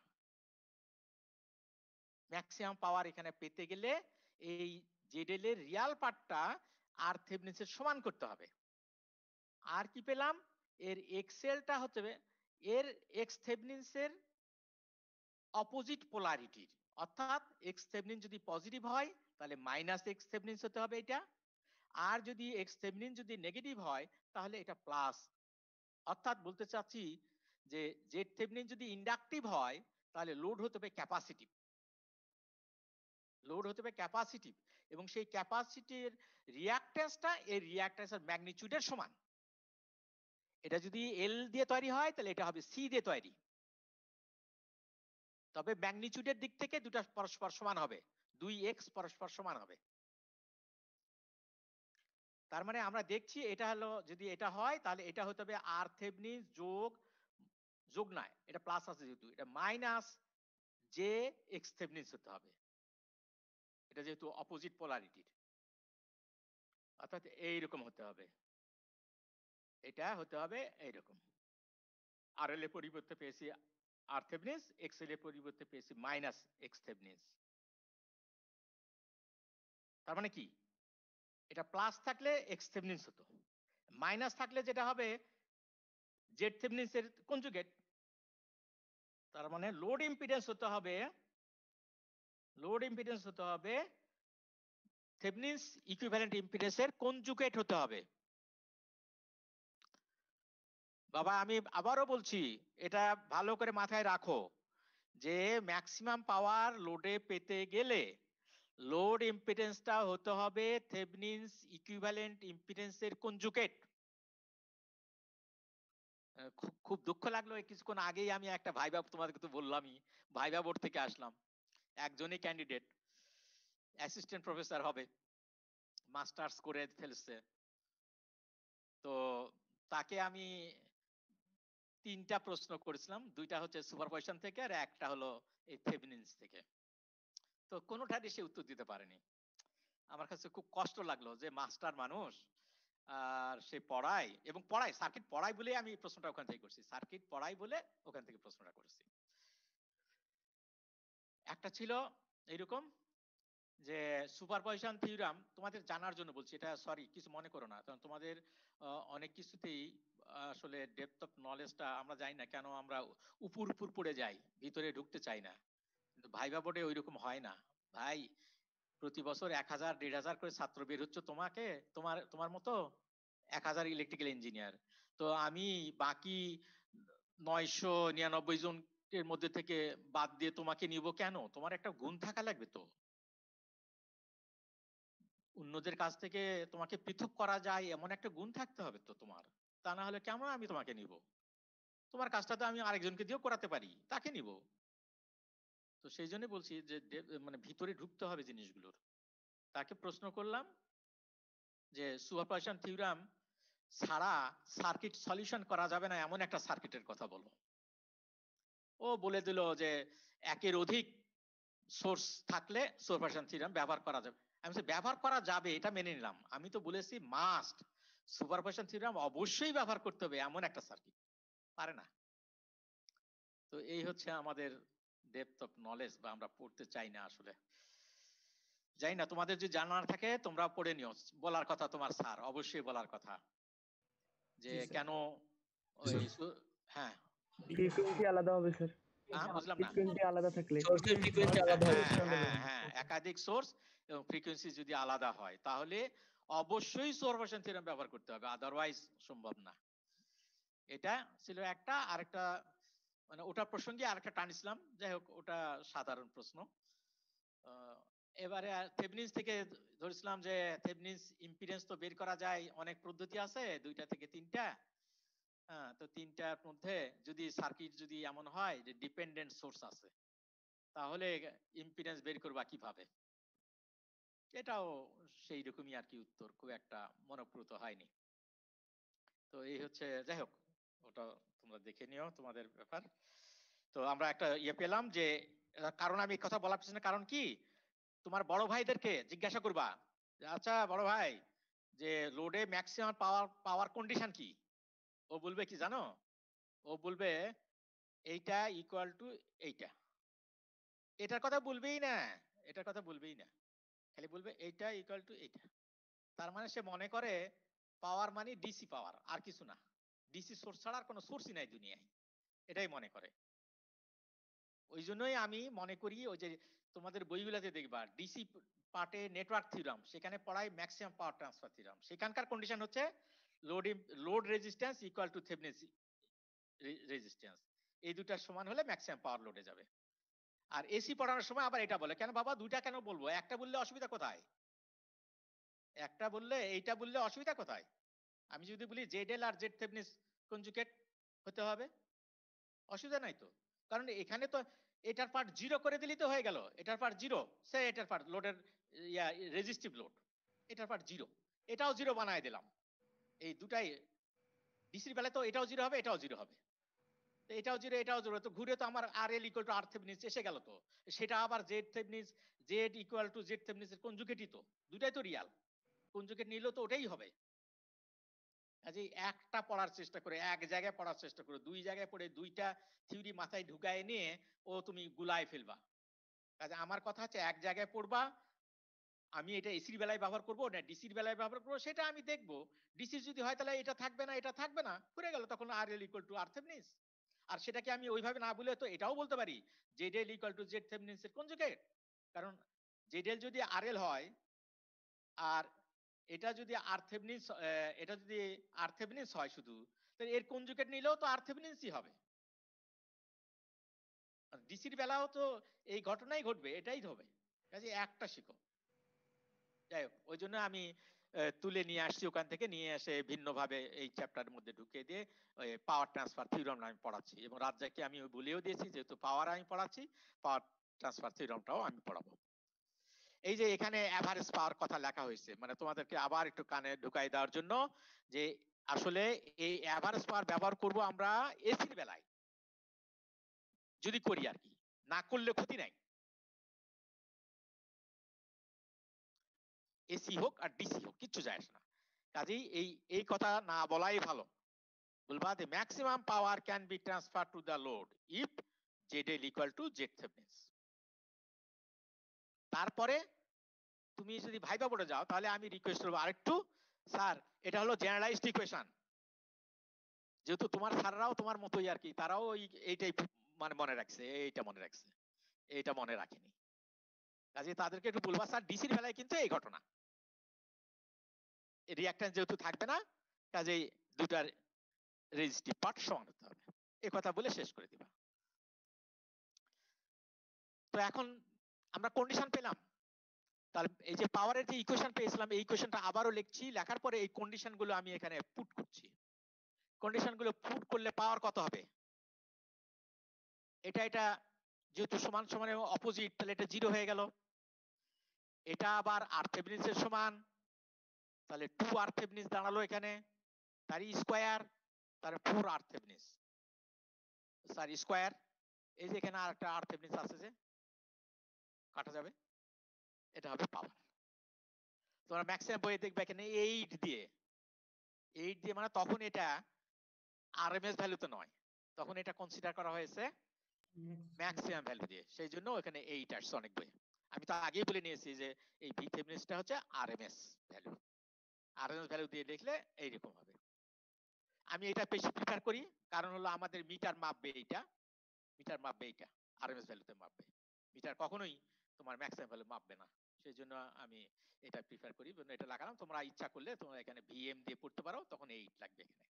ম্যাক্সিমাম পাওয়ার এখানে পেতে গেলে এই জেডএল এর রিয়াল পার্টটা আর থেভনিনসের সমান করতে হবে। আর কি পেলাম, এর এক্সএলটা হচ্ছে এর এক্স থেভনিনসের অপোজিট পোলারিটির। অর্থাৎ এক্স থেভনিন যদি পজিটিভ হয় তাহলে মাইনাস এক্স থেভনিনস হতে হবে এটা, আর যদি এক্স থেভনিন যদি নেগেটিভ হয় তাহলে এটা প্লাস। অর্থাৎ বলতে চাচ্ছি যে জেড থেভনিন যদি ইন্ডাকটিভ হয় তাহলে লোড হতে হবে ক্যাপাসিটিভ, লোড হতে হবে ক্যাপাসিটিভ, এবং সেই ক্যাপাসিটির রিঅ্যাকট্যান্সটা এই রিঅ্যাকট্যান্সের ম্যাগনিটিউডের সমান। এটা যদি এল দিয়ে তৈরি হয় তাহলে এটা হবে সি দিয়ে তৈরি, তবে ম্যাগনিটিউডের দিক থেকে দুটো পরস্পর সমান হবে, 2x পরস্পর সমান হবে। তার মানে আমরা দেখছি এটা হলো, যদি এটা হয় তাহলে এটা হতে হবে আর থেভনিন যোগ, যোগ নয় এটা প্লাস আছে যেহেতু, এটা মাইনাস জে এক্স থেভনিন হতে হবে, এটা যেহেতু অপোজিট পোলারিটির। অর্থাৎ এইরকম হতে হবে, এটা হতে হবে এইরকম। আর এল এর পরিবর্তে পেয়েছি আর থেভনিন, এক্স এল এর পরিবর্তে পেয়েছি মাইনাস এক্স থেভনিন। তার মানে কি, এটা প্লাস থাকলে এক্স থেভনিন হতো, মাইনাস থাকলে যেটা হবে জেড থেভনিন এর কনজুগেট। তার মানে লোড ইম্পিডেন্স হতে হবে, লোড ইম্পিডেন্স হতে হবে থেভনিনস ইকুইভ্যালেন্ট ইম্পিডেন্সের কনজুগেট হতে হবে। বাবা আমি আবারও বলছি, এটা ভালো করে মাথায় রাখো যে ম্যাক্সিমাম পাওয়ার লোডে পেতে গেলে লোড ইম্পিডেন্সটা হতে হবে থেভনিনস ইকুইভ্যালেন্ট ইম্পিডেন্সের কনজুগেট। খুব দুঃখ লাগলো, কিছুক্ষণ আগেই আমি একটা ভাইবা, তোমাদেরকে তো বললামই ভাইবা বোর্ড থেকে আসলাম, একজনই ক্যান্ডিডেট অ্যাসিস্ট্যান্ট প্রফেসর হবে, মাস্টার্স করে ফেলছে। তো তাকে আমি 3টা প্রশ্ন করেছিলাম, 2টা হচ্ছে সুপারপজিশন থেকে আর একটা হলো এই থেভনিনস থেকে। তো কোনোটারই সে উত্তর দিতে পারেনি। আমার কাছে খুব কষ্ট লাগলো যে মাস্টার মানুষ আর সে পড়ায়, এবং পড়ায় সার্কিট পড়ায় বলে আমি প্রশ্নটা ওখান থেকে করছি, সার্কিট পড়াই বলে ওখান থেকে প্রশ্নটা করেছি। একটা ছিল এইরকম যে সুপারপজিশন থিওরাম, তোমাদের জানার জন্য বলছি এটা, সরি কিছু মনে করো না, কারণ তোমাদের অনেক কিছুতেই আসলে ডেপথ অফ নলেজটা আমরা জানি না কেন, আমরা উপর উপর পড়ে যাই, ভিতরে ঢুকতে চাই না। কিন্তু ভাইবা বোর্ডে ওইরকম হয় না ভাই, প্রতি বছর 1000 1500 করে ছাত্র বের হচ্ছে, তোমাকে তোমার তোমার মতো 1000 ইলেকট্রিক্যাল ইঞ্জিনিয়ার, তো আমি বাকি 999 জনের মধ্যে থেকে বাদ দিয়ে তোমাকে নিব কেন? তোমার একটা গুণ থাকা লাগবে তো, অন্যদের কাছ থেকে তোমাকে পৃথক করা যায় এমন একটা গুণ থাকতে হবে তো তোমার, তা না হলে কেমন আমি তোমাকে নিব? তোমার কাজটা তো আমি আরেকজনকে দিয়েও করাতে পারি, তাকে নিব। তো সেই জন্য বলছি যে মানে ভিতরে ঢুকতে হবে জিনিসগুলোর। তাকে প্রশ্ন করলাম যে সুপারপজিশন থিওরাম ছাড়া সার্কিট সলিউশন করা যাবে না এমন একটা সার্কিটের কথা বলো। ও বলে দিল যে একের অধিক সোর্স থাকলে সুপারপজিশন থিওরাম ব্যবহার করা যাবে। আমি বলছি ব্যবহার করা যাবে এটা মেনে নিলাম, আমি তো বলেছি মাস্ট সুপারপজিশন থিওরাম অবশ্যই ব্যবহার করতে হবে এমন একটা সার্কিট, পারে না। তো এই হচ্ছে আমাদের ডেপথ অফ নলেজ, বা আমরা পড়তে চাই না আসলে। জানি না তোমাদের যদি জানার থাকে তোমরা পড়ে নিও, বলার কথা তোমার স্যার অবশ্যই বলার কথা যে কেন ওই হ্যাঁ ফ্রিকোয়েন্সি আলাদা হবে স্যার। বুঝলাম না। ফ্রিকোয়েন্সি আলাদা থাকলে সোর্সের ফ্রিকোয়েন্সি আলাদা হবে হ্যাঁ, একাধিক সোর্স এবং ফ্রিকোয়েন্সি যদি আলাদা হয় তাহলে অবশ্যই সুপারপজিশন থিওরেম ব্যবহার করতে হবে, আদারওয়াইজ সম্ভব না। এটা ছিল একটা। আরেকটা মানে ওটা প্রসঙ্গে আরেকটা টানিছিলাম, যাই হোক ওটা সাধারণ প্রশ্ন। এবারে থেভনিন্স থেকে ধরেছিলাম যে থেভনিন্স ইম্পিডেন্স তো বের করা যায়, অনেক পদ্ধতি আছে, 2টা থেকে 3টা। হ্যাঁ, তো 3টার মধ্যে যদি সার্কিট যদি এমন হয় যে ডিপেন্ডেন্ট সোর্স আছে তাহলে ইম্পিডেন্স বের করবা কিভাবে? এটাও সেই রকমই আর কি, উত্তর খুব একটা মনোপ্রত হয়নি। তো এই হচ্ছে, যাই হোক ওটা তোমরা দেখে নিও, তোমাদের ব্যাপার। তো আমরা একটা পেলাম যে কারণ আমি কথা বলার পিছনে কারণ কি, তোমার বড় ভাইদেরকে জিজ্ঞাসা করবা যে আচ্ছা বড় ভাই, যে লোডে ম্যাক্সিমাম পাওয়ার কন্ডিশন কি? ও বলবে কি জানো? ও বলবে এইটা ইকুয়াল টু এইটা। এটার কথা বলবেই না, এটার কথা বলবেই না, খালি বলবে এইটা ইকুয়াল টু এইটা। তার মানে সে মনে করে পাওয়ার মানে ডিসি পাওয়ার, আর কিছু না। ডিসি সোর্স ছাড়া আর কোনো সোর্সই নাই দুনিয়ায়, এটাই মনে করে। ওই জন্যই আমি মনে করি ওই যে তোমাদের বইগুলোতে দেখবা ডিসি পার্টে নেটওয়ার্ক থিওরাম, সেখানে পড়াই ম্যাক্সিমাম পাওয়ার ট্রান্সফার থিওরাম। সেখানকার কন্ডিশন হচ্ছে load resistance equal to Thevenin resistance, এই দুটার সমান হলে ম্যাক্সিমাম পাওয়ার লোডে যাবে। আর এসি পড়ানোর সময় আবার এটা বলে, কেন বাবা দুইটা কেন বলবো, একটা বললে অসুবিধা কোথায়? একটা বললে এইটা বললে অসুবিধা কোথায়? আমি যদি বলি জেড এল আর জেড থেভনিন কনজুগেট হতে হবে, অসুবিধা নাই তো। কারণ এখানে তো এটার পার্ট 0 করে দিলেই তো হয়ে গেল। এটার পার্ট 0, সে এটার পার্ট লোডের রেজিস্টিভ লোড, এটার পার্ট 0, এটাও 0 বানায় দিলাম। এই দুটাই ডিসির বেলায় তো এটাও 0 হবে, এটাও 0 হবে। তো এটাও 0 এটাও 0, তো ঘুরে তো আমার আর L equal to R Thevenin এসে গেল। তো সেটা আবার Z Thevenin, Z equal to Z Thevenin এর কনজুগেটই তো, দুটাই তো রিয়াল। কনজুগেট নিলেও তো ওটাই হবে। কাজেই একটা পড়ার চেষ্টা করে, এক জায়গায় পড়ার চেষ্টা করে, দুই জায়গায় পড়ে দুইটা থিওরি মাথায় ঢুকায় নিয়ে ও তুমি গুলায় ফেলবা। কাজে আমার কথা হচ্ছে এক জায়গায় পড়বা, আমি এটা এসির বেলায় ব্যবহার করবো না ডিসির বেলায় ব্যবহার করবো সেটা আমি দেখবো। ডিসি যদি হয় তাহলে এটা থাকবে না, এটা থাকবে না, করে গেল, তখন আর L equal to R Thevenin. আর সেটাকে আমি ওইভাবে না বলে তো এটাও বলতে পারি Z L equal to Z Thevenin এর কনজুগেট। কারণ জেড এল যদি আর এল হয় আর এটা যদি আর থেভনিন, এটা যদি আর থেভনিন হয় শুধু, তাহলে এর কনজুগেট নিলেও তো আর থেভনিনই হবে। ডিসির বেলাও তো এই ঘটনাই ঘটবে, এটাই হবে। কাজে একটা শিখো। যাই হোক, ওই জন্য আমি তুলে নিয়ে আসছি, ওখান থেকে নিয়ে এসে ভিন্নভাবে এই চ্যাপ্টারের মধ্যে ঢুকিয়ে দিয়ে পাওয়ার ট্রান্সফার থিওরাম আমি পড়াচ্ছি, এবং রাজ্জাককে আমি বলেও দিয়েছি যেহেতু পাওয়ার আমি পড়াচ্ছি, পাওয়ার ট্রান্সফার থিওরামটাও আমি পড়াবো। এই যে এখানে এভারেজ পাওয়ার কথা লেখা হয়েছে, মানে তোমাদেরকে আবার একটু কানে ঢুকাই দেওয়ার জন্য যে আসলে এই এভারেজ পাওয়ার ব্যবহার করব আমরা এসির বেলায় যদি করি আর কি, না করলে ক্ষতি নাই। এসি হোক আর ডিসি হোক কিচ্ছু যায় আসে না। কাজেই এই কথা না বলাই ভালো। বলবা the maximum power can be transferred to the load if ZL equal to Z Thevenin। তারপরে তুমি যদি ভাইবা বোর্ডে যাও তাহলে আমি রিকোয়েস্ট করবো আরেকটু, স্যার এটা হলো জেনারেলাইজড ইকুয়েশন, যেহেতু তোমার স্যাররাও তোমার মতোই আর কি, তারাও এইটাই মানে মনে রাখছে, এইটা মনে রাখছে, এইটা মনে রাখেনি। কাজে তাদেরকে একটু বলবা স্যার ডিসির বেলায় কিন্তু এই ঘটনা, রিঅ্যাকট্যান্স যেহেতু থাকবে না, কাজেই দুটার রেজিস্টিভ পার্ট সমান হতে হবে, এই কথা বলে শেষ করে দিবা। তো এখন আমরা কন্ডিশন পেলাম, তাহলে এই যে পাওয়ারের যে ইকুয়েশন পেয়েছিলাম এই ইকুয়েশনটা আবারও লিখছি, লেখার পরে এই কন্ডিশন গুলো আমি এখানে পুট করছি। কন্ডিশন গুলো পুট করলে পাওয়ার কত হবে? এটা যেহেতু সমান সমান এবং অপোজিট, তাহলে এটা 0 হয়ে গেল। এটা আবার আর থেভনিন এর সমান, তাহলে 2 আর থেভনিন দাঁড়ালো এখানে, তার স্কয়ার, তার 4 আর থেভনিন, সরি স্কয়ার। এই যে এখানে আরেকটা আর থেভনিন আছে যে কাটা যাবে, এটা হবে পাওয়ার। তোমরা ম্যাক্সিমাম বইয়ে দেখবে এখানে 8 দিয়ে মানে তখন এটা আরএমএস ভ্যালুতে নয়, তখন এটা কনসিডার করা হয়েছে ম্যাক্সিমাম ভ্যালু দিয়ে, সেই জন্য এখানে 8 আসছে অনেক বই। আমি তো আগেই বলে নিয়েছি যে এই ভি থেভনিনটা হচ্ছে আরএমএস ভ্যালু, আরএমএস ভ্যালু দিয়ে দেখলে এইরকম হবে। আমি এটা বেশি প্রিফার করি, কারণ হলো আমাদের মিটার মাপবে এইটা, মিটার মাপবে এইটা, আরএমএস ভ্যালুতে মাপবে। মিটার কখনোই তোমার ম্যাক্সিমাম ভ্যালু মাপবে না, সেই জন্য আমি এটা প্রিফার করি, এটা লাগালাম। তোমরা ইচ্ছা করলে তোমরা এখানে ভিএম দিয়ে পড়তে পারো, তখন 8 লাগবে এখানে।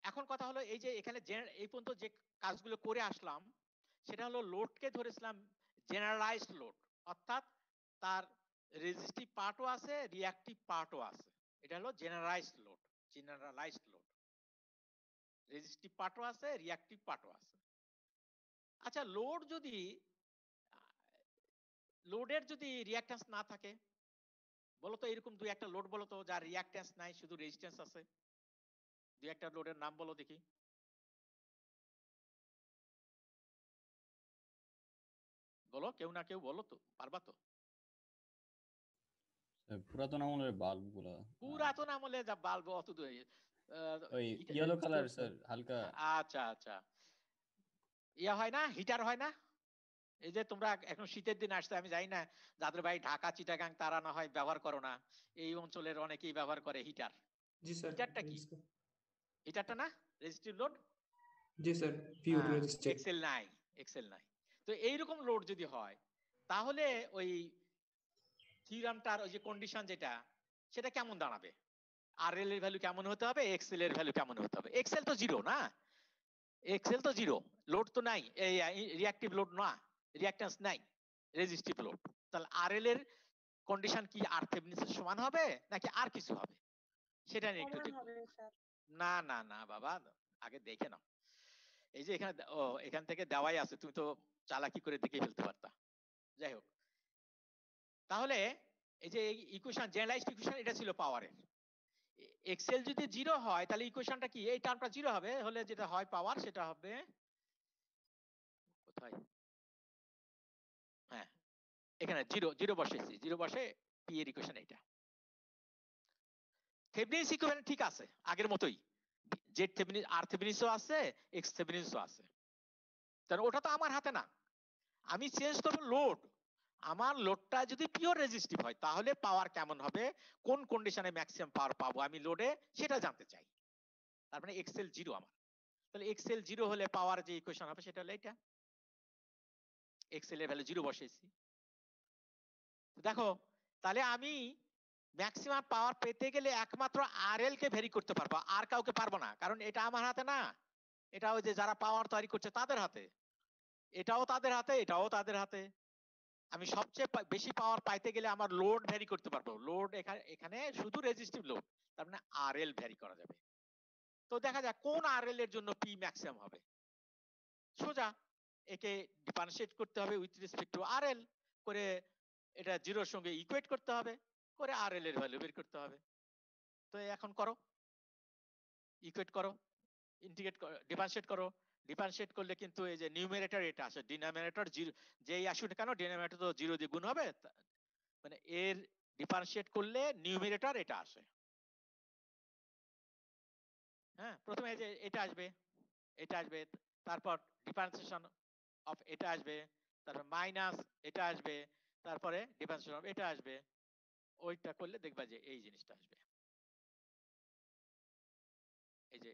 এখন কথা হলো এই যে এখানে এই পর্যন্ত যে কাজগুলো করে আসলাম সেটা হলো লোডকে ধরেছিলাম জেনারেলাইজড লোড, অর্থাৎ তার রেজিস্টিভ পার্টও আছে, রিঅ্যাক্টিভ পার্টও আছে। এটা হলো generalised load, generalised load, resistive পার্টও আছে, রিঅ্যাক্টিভ পার্টও আছে। আচ্ছা, লোড যদি লোডের যদি রিঅ্যাকট্যান্স না থাকে, বলো তো এরকম দুই একটা লোড বলো তো যার রিঅ্যাকট্যান্স নাই, শুধু রেজিস্ট্যান্স আছে। দুই একটা লোডের নাম বলো দেখি। বলো, কেউ না কেউ বলো তো, পারবা তো? পুরাতন আমলের বাল্ব গুলা, পুরাতন আমলে যা বাল্ব অত ওই ইয়েলো কালার স্যার, হালকা। আচ্ছা আচ্ছা, ইয়া হয় না, হিটার হয় না? এই যে তোমরা এখন শীতের দিন আসছে, আমি জানি না যাদের ভাই ঢাকা চিটাগাং তারা না হয় ব্যবহার করো না, এই অঞ্চলের অনেকেই ব্যবহার করে হিটার। জি স্যার। হিটারটা কি? হিটারটা না রেজিস্টিভ লোড? জি স্যার, পিওর রেজিস্টিভ। এক্সেল নাই, এক্সেল নাই। তো এইরকম লোড যদি হয় তাহলে ওই থিওরামটার ওই যে কন্ডিশন যেটা, সেটা কেমন দাঁড়াবে? আরএল এর ভ্যালু কেমন হতে হবে, এক্সেল এর ভ্যালু কেমন হতে হবে? এক্সেল তো জিরো না, এক্সেল তো জিরো, লোড তো নাই, এই রিঅ্যাক্টিভ লোড না, রিঅ্যাকট্যান্স নাই, রেজিস্টিভ লোড। তাহলে আরএল এর কন্ডিশন কি আর থেভেনিনের সমান হবে নাকি আর কিছু হবে, সেটা নিয়ে একটু সমান দেখব। হবে স্যার। না না না বাবা, আগে দেখে নাও। এই যে এখানে এখান থেকে দেওয়াই আছে, তুমি তো চালাকি করে দেখে ফেলতে পারতা। যাই হোক, তাহলে এই যে ইকুয়েশন, জেনারেলাইজড ইকুয়েশন, এটা ছিল পাওয়ারের। এক্সেল যদি জিরো হয় তাহলে ইকুয়েশনটা কি, এই টার্মটা জিরো হবে, হলে যেটা হয় পাওয়ার সেটা হবে কোথায়, হ্যাঁ এখানে জিরো, জিরো বসেছি, জিরো বসে পি এর ইকুয়েশন এটা। থেভেনিনস ইকুইভ্যালেন্ট ঠিক আছে আগের মতোই, জেড থেভেনিন, আর থেভেনিনসও আছে, এক্স থেভেনিনসও আছে। তাহলে ওটা তো আমার হাতে না, আমি চেঞ্জ করব লোড। আমার লোডটা যদি পিওর রেজিস্টিভ হয় তাহলে পাওয়ার কেমন হবে, কোন কন্ডিশনে ম্যাক্সিমাম পাওয়ার পাবো আমি লোডে, সেটা জানতে চাই। তার মানে এক্সেল জিরো আমার। তাহলে এক্সেল জিরো হলে পাওয়ার যে ইকুয়েশন হবে সেটা হলো এটা, এক্সেল এর ভ্যালু জিরো বসিয়েছি। দেখো, তাহলে আমি ম্যাক্সিমাম পাওয়ার পেতে গেলে একমাত্র আরএল কে ভেরি করতে পারবো, আর কাউকে পারবো না, কারণ এটা আমার হাতে না, এটা ওই যে যারা পাওয়ার তৈরি করছে তাদের হাতে, এটাও তাদের হাতে, এটাও তাদের হাতে। আমি সবচেয়ে বেশি পাওয়ার পাইতে গেলে আমার লোড ভ্যারি করতে পারবো, লোড এখানে শুধু রেজিস্টিভ লোড, তার মানে আরএল ভ্যারি করা যাবে। তো দেখা যাক কোন আরএল এর জন্য পি ম্যাক্সিমাম হবে। সোজা একে ডিফারেন্সিয়েট করতে হবে উইথ রেসপেক্ট টু আরএল, করে এটা জিরোর সঙ্গে ইকুয়েট করতে হবে, করে আরএল এর ভ্যালু বের করতে হবে। তো এখন করো, ইকুয়েট করো, ইন্টিগ্রেট করো, ডিফারেন্সিয়েট করো। ডিফারেন্সিয়েট করলে কিন্তু এই যে নিউমারেটর এটা আসে, ডিনোমিনেটর জিরো যেই আসুক না কেন, ডিনোমিনেটর তো জিরো দিয়ে গুণ হবে, মানে এর ডিফারেন্সিয়েট করলে নিউমারেটর এটা আসে। হ্যাঁ, প্রথমে এই যে এটা আসবে, এটা আসবে, তারপর ডিফারেন্সিয়েশন অফ এটা আসবে, তারপর মাইনাস এটা আসবে, তারপরে ডিফারেন্সিয়েশন অফ এটা আসবে। ওইটা করলে দেখবা যে এই জিনিসটা আসবে, এই যে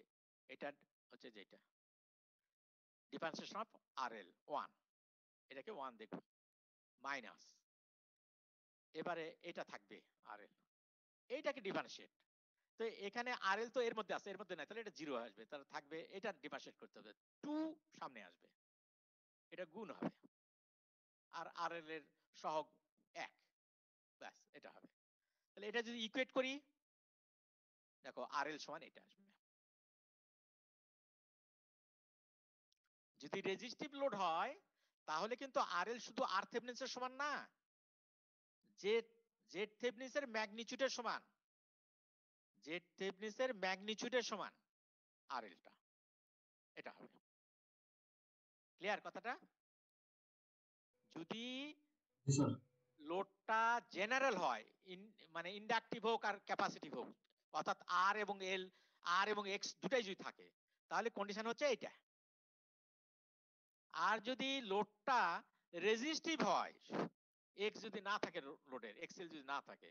এটা হচ্ছে যেটা ডিফারেন্সিয়েশন অফ আরএল 1, এটাকে 1 দেখো, মাইনাস, এবারে এটা থাকবে আরএল, এইটাকে ডিফারেন্সিয়েট। তো এখানে আরএল তো এর মধ্যে আছে, এর মধ্যে নাই, তাহলে এটা জিরো আসবে, তাহলে থাকবে এটা ডিফারেন্সিয়েট করতে হবে, 2 সামনে আসবে, এটা গুণ হবে, আর আরএল এর সহগ 1, ব্যাস এটা হবে। তাহলে এটা যদি ইকুয়েট করি, দেখো আরএল সমান এটা আসবে। যদি রেজিস্টিভ লোড হয় তাহলে কিন্তু আরএল শুধু আর থেভেনিনের সমান না, জেড থেভেনিনের ম্যাগনিটিউডের সমান, জেড থেভেনিনের ম্যাগনিটিউডের সমান আরএলটা, এটা হবে। ক্লিয়ার কথাটা? যদি লোডটা জেনারেল হয়, মানে ইন্ডাকটিভ হোক আর ক্যাপাসিটিভ হোক, অর্থাৎ আর এবং এল, আর এবং এক্স দুটাই যদি থাকে, তাহলে কন্ডিশন হচ্ছে এইটা। আর যদি লোডটা রেজিস্টিভ হয়, এক্স যদি না থাকে, লোডের এক্সএল যদি না থাকে,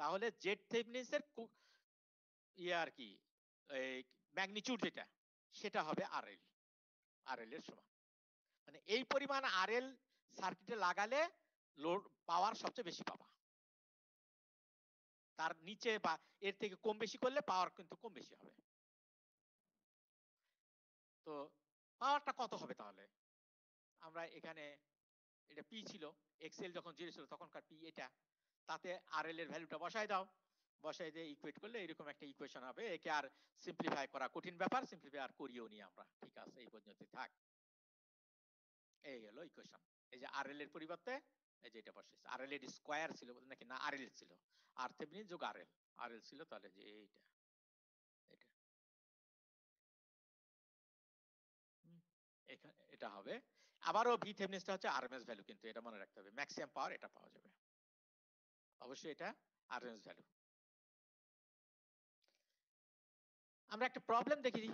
তাহলে জেড থেভেনিনের ইয়ে আর কি ম্যাগনিটিউড যেটা, সেটা হবে আরএল, আরএল এর সমান। মানে এই পরিমাণ আরএল সার্কিটে লাগালে লোড পাওয়ার সবচেয়ে বেশি পাবা। তার নিচে বা এর থেকে কম বেশি করলে পাওয়ার কিন্তু কম বেশি হবে। তো পাওয়ারটা কত হবে তাহলে? আমরা এখানে এটা পি ছিল, এক্সএল যখন 0 ছিল তখনকার পি এটা, তাতে আরএল এর ভ্যালুটা বসাই দাও, বসাই দিয়ে ইকুয়েট করলে এরকম একটা ইকুয়েশন হবে। একে আর সিম্পলিফাই করা কঠিন ব্যাপার, সিম্পলিফাই আর করিও নি আমরা। ঠিক আছে, এই পর্যন্ত থাক। এই হলো ইকুয়েশন। এই যে আরএল এর পরিবর্তে এই যে এটা বসাইছে, আরএল এর স্কয়ার ছিল নাকি না আরএল ছিল, আর থেভেনিন যোগ আরএল, আরএল ছিল তাহলে যে এইটা এটা এখানে এটা হবে। আবারও ভি থেভেনিনটা হচ্ছে আরএমএস ভ্যালু, কিন্তু এটা মনে রাখতে হবে, ম্যাক্সিমাম পাওয়ার এটা পাওয়া যাবে, অবশ্যই এটা আরএমএস ভ্যালু। আমরা একটা প্রবলেম দেখি।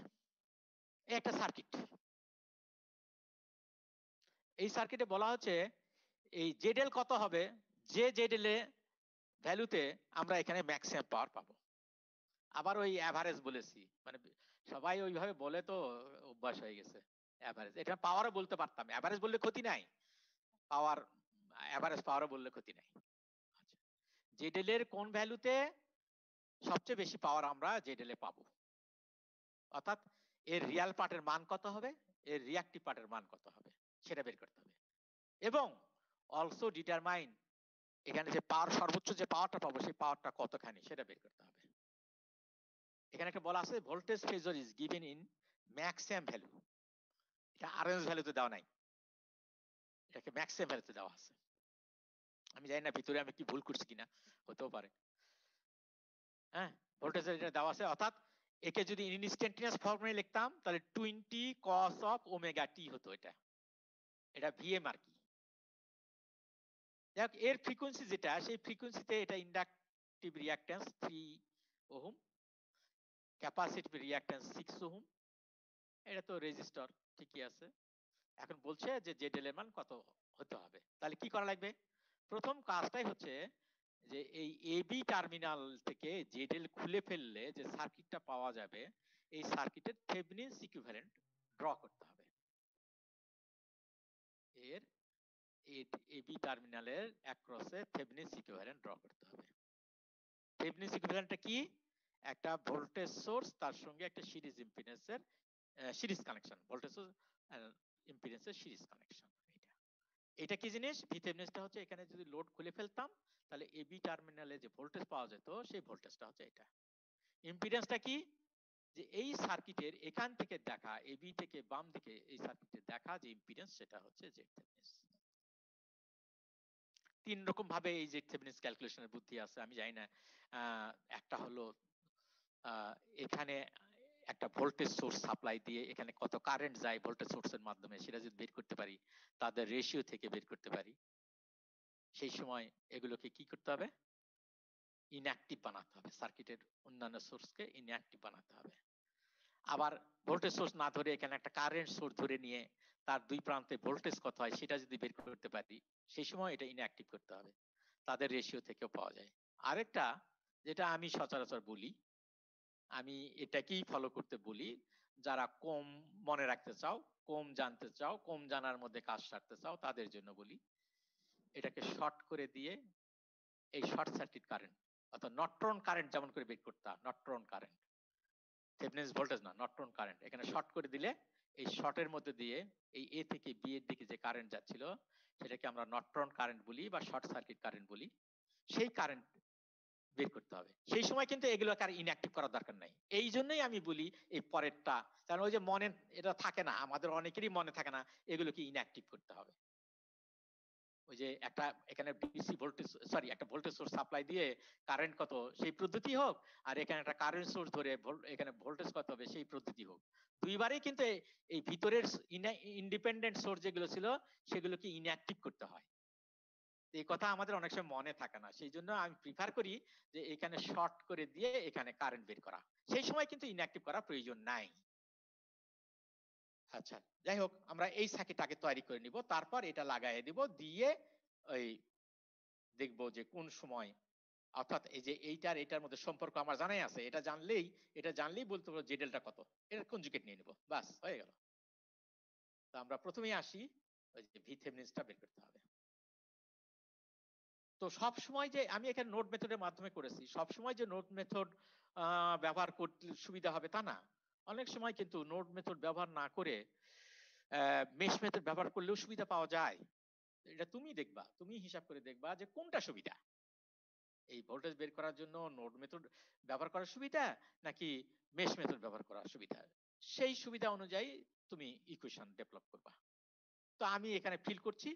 এই একটা সার্কিট, এই সার্কিটে বলা হচ্ছে এই জেডএল কত হবে, যে জেডএল এ ভ্যালুতে আমরা এখানে ম্যাক্সিমাম পাওয়ার পাবো। আবার ওই এভারেজ বলেছি, মানে সবাই ওইভাবে বলে তো অভ্যাস হয়ে গেছে এভারেজ। এটা পাওয়ারও বলতে পারতাম, এভারেজ বললে ক্ষতি নাই, পাওয়ার এভারেজ পাওয়ারও বললে ক্ষতি নাই। আচ্ছা, জেডএল এর কোন ভ্যালুতে সবচেয়ে বেশি পাওয়ার আমরা জেডএল এ পাবো, অর্থাৎ এর রিয়াল পার্টের মান কত হবে, এর রিঅ্যাক্টিভ পার্টের মান কত হবে সেটা বের করতে হবে। এবং অলসো ডিটারমাইন এখানে যে পাওয়ার, সর্বোচ্চ যে পাওয়ারটা পাবো সেই পাওয়ারটা কতখানি সেটা বের করতে হবে। এখানে একটা বলা আছে voltage phasor is given in maximum value, এটা আরএমএস ভ্যালুতে দেওয়া নাই, এটাকে ম্যাক্সিমাম ভ্যালুতে দেওয়া আছে। আমি জানি না ভিতরে আমি কি ভুল করছি কিনা, হতেও পারে। হ্যাঁ, ভোল্টেজ এটা দেওয়া আছে, অর্থাৎ একে যদি ইনস্ট্যান্টিনিয়াস ফর্মে লিখতাম তাহলে 20 cos of ওমেগা টি হতো। এটা ভিএম আর কি। যাক, এর ফ্রিকোয়েন্সি যেটা, সেই ফ্রিকোয়েন্সিতে এটা inductive reactance 3 ohm, capacitive reactance 6 ohm, এটা তো রেজিস্টর ঠিকই আছে। এখন বলছে যে জেডএল এর মান কত হতে হবে, তাহলে কি করা লাগবে? প্রথম কাজটাই হচ্ছে যে এই এবি টার্মিনাল থেকে জেডএল খুলে ফেললে যে সার্কিটটা পাওয়া যাবে, এই সার্কিটের থেভেনিনস ইকুইভ্যালেন্ট ড্র করতে হবে। এর এবি টার্মিনালের অ্যাক্রসে থেভেনিনস ইকুইভ্যালেন্ট ড্র করতে হবে। থেভেনিনস ইকুইভ্যালেন্টটা কি? একটা ভোল্টেজ সোর্স, তার সঙ্গে একটা সিরিজ ইম্পিডেন্সের সিরিজ কানেকশন, ভোল্টেজ সোর্স ইম্পিডেন্সের সিরিজ কানেকশন। এটা কি জিনিস? ভিথেভেনিনসটা হচ্ছে এখানে যদি লোড খুলে ফেলতাম তাহলে এবি টার্মিনালে যে ভোল্টেজ পাওয়া যেত সেই ভোল্টেজটা হচ্ছে এটা। ইম্পিডেন্সটা কি? যে এই সার্কিটের এখান থেকে দেখা, এবি থেকে বাম দিকে এই সার্কিটের দেখা যে ইম্পিডেন্স সেটা হচ্ছে জেড থেভেনিনস। তিন রকম ভাবে এই জেড থেভেনিনস ক্যালকুলেশনের বুদ্ধি আছে, আমি জানি না। একটা হলো এখানে একটা ভোল্টেজ সোর্স সাপ্লাই দিয়ে এখানে কত কারেন্ট যায় ভোল্টেজ সোর্সের মাধ্যমে সেটা যদি বের করতে পারি, তাদের রেশিও থেকে বের করতে পারি, সেই সময় এগুলোকে কি করতে হবে? ইনঅ্যাক্টিভ বানাতে হবে, সার্কিটের অন্যান্য সোর্সকে ইনঅ্যাক্টিভ বানাতে হবে। আবার ভোল্টেজ সোর্স না ধরে এখানে একটা কারেন্ট সোর্স ধরে নিয়ে তার দুই প্রান্তে ভোল্টেজ কত হয় সেটা যদি বের করতে পারি, সেই সময় এটা ইনঅ্যাক্টিভ করতে হবে, তাদের রেশিও থেকেও পাওয়া যায়। আরেকটা যেটা আমি সচরাচর বলি, আমি এটাকেই ফলো করতে বলি, যারা কম মনে রাখতে চাও, কম জানতে চাও, কম জানার মধ্যে কাজ সারতে চাও, তাদের জন্য বলি, এটাকে শর্ট করে দিয়ে এই শর্ট সার্কিট কারেন্ট অর্থাৎ নর্টন কারেন্ট যেমন করে বের করতাম, নর্টন কারেন্ট, থেভেনিনস ভোল্টেজ না, নর্টন কারেন্ট, এখানে শর্ট করে দিলে এই শর্টের মধ্যে দিয়ে এই এ থেকে বি এর দিকে যে কারেন্ট যাচ্ছিল সেটাকে আমরা নর্টন কারেন্ট বলি বা শর্ট সার্কিট কারেন্ট বলি। সেই কারেন্ট বের করতে হবে। সেই সময় কিন্তু এগুলোকে আর ইনঅ্যাক্টিভ করার দরকার নাই। এই জন্যই আমি বলি এই পরেরটা, কারণ ওই যে মনে এটা থাকে না, আমাদের অনেকেরই মনে থাকে না, এগুলোকে ইনঅ্যাক্টিভ করতে হবে। ওই যে একটা এখানে ডিসি ভোল্টেজ, সরি, একটা ভোল্টেজ সোর্স সাপ্লাই দিয়ে কারেন্ট কত সেই পদ্ধতি হোক, আর এখানে একটা কারেন্ট সোর্স ধরে এখানে ভোল্টেজ কত হবে সেই পদ্ধতি হোক, দুইবারই কিন্তু এই ভিতরের ইন্ডিপেন্ডেন্ট সোর্স যেগুলো ছিল সেগুলোকে ইনঅ্যাক্টিভ করতে হয়। এই কথা আমাদের অনেক সময় মনে থাকে না, সেই জন্য আমি প্রিফার করি যে এখানে শর্ট করে দিয়ে এখানে কারেন্ট বের করা, সেই সময় কিন্তু ইনঅ্যাক্টিভ করার প্রয়োজন নাই। আচ্ছা, যাই হোক, আমরা এই সার্কিটটাকে তৈরি করে নিব, তারপর এটা লাগাই দিব, দিয়ে ওই দেখবো যে কোন সময় অর্থাৎ এই যে এইটার মধ্যে সম্পর্ক আমার জানাই আছে, এটা জানলেই বলতে পারবো জেডেলটা কত, এর কনজুগেট নিয়ে নিব, বাস হয়ে গেল। তো আমরা প্রথমেই আসি ওই যে ভিথেভনিনসটা বের করতে হবে। তো সব সময় যে আমি এখানে নোড মেথডের মাধ্যমে করেছি, সব সময় যে নোড মেথড ব্যবহার করতে সুবিধা হবে তা না। অনেক সময় কিন্তু নোড মেথড ব্যবহার না করে মেশ মেথড ব্যবহার করলেও সুবিধা পাওয়া যায়। এটা তুমি দেখবা, তুমি হিসাব করে দেখবা যে কোনটা সুবিধা, এই ভোল্টেজ বের করার জন্য নোড মেথড ব্যবহার করার সুবিধা নাকি মেশ মেথড ব্যবহার করার সুবিধা। সেই সুবিধা অনুযায়ী তুমি ইকুয়েশন ডেভেলপ করবা। তো আমি এখানে ফিল করছি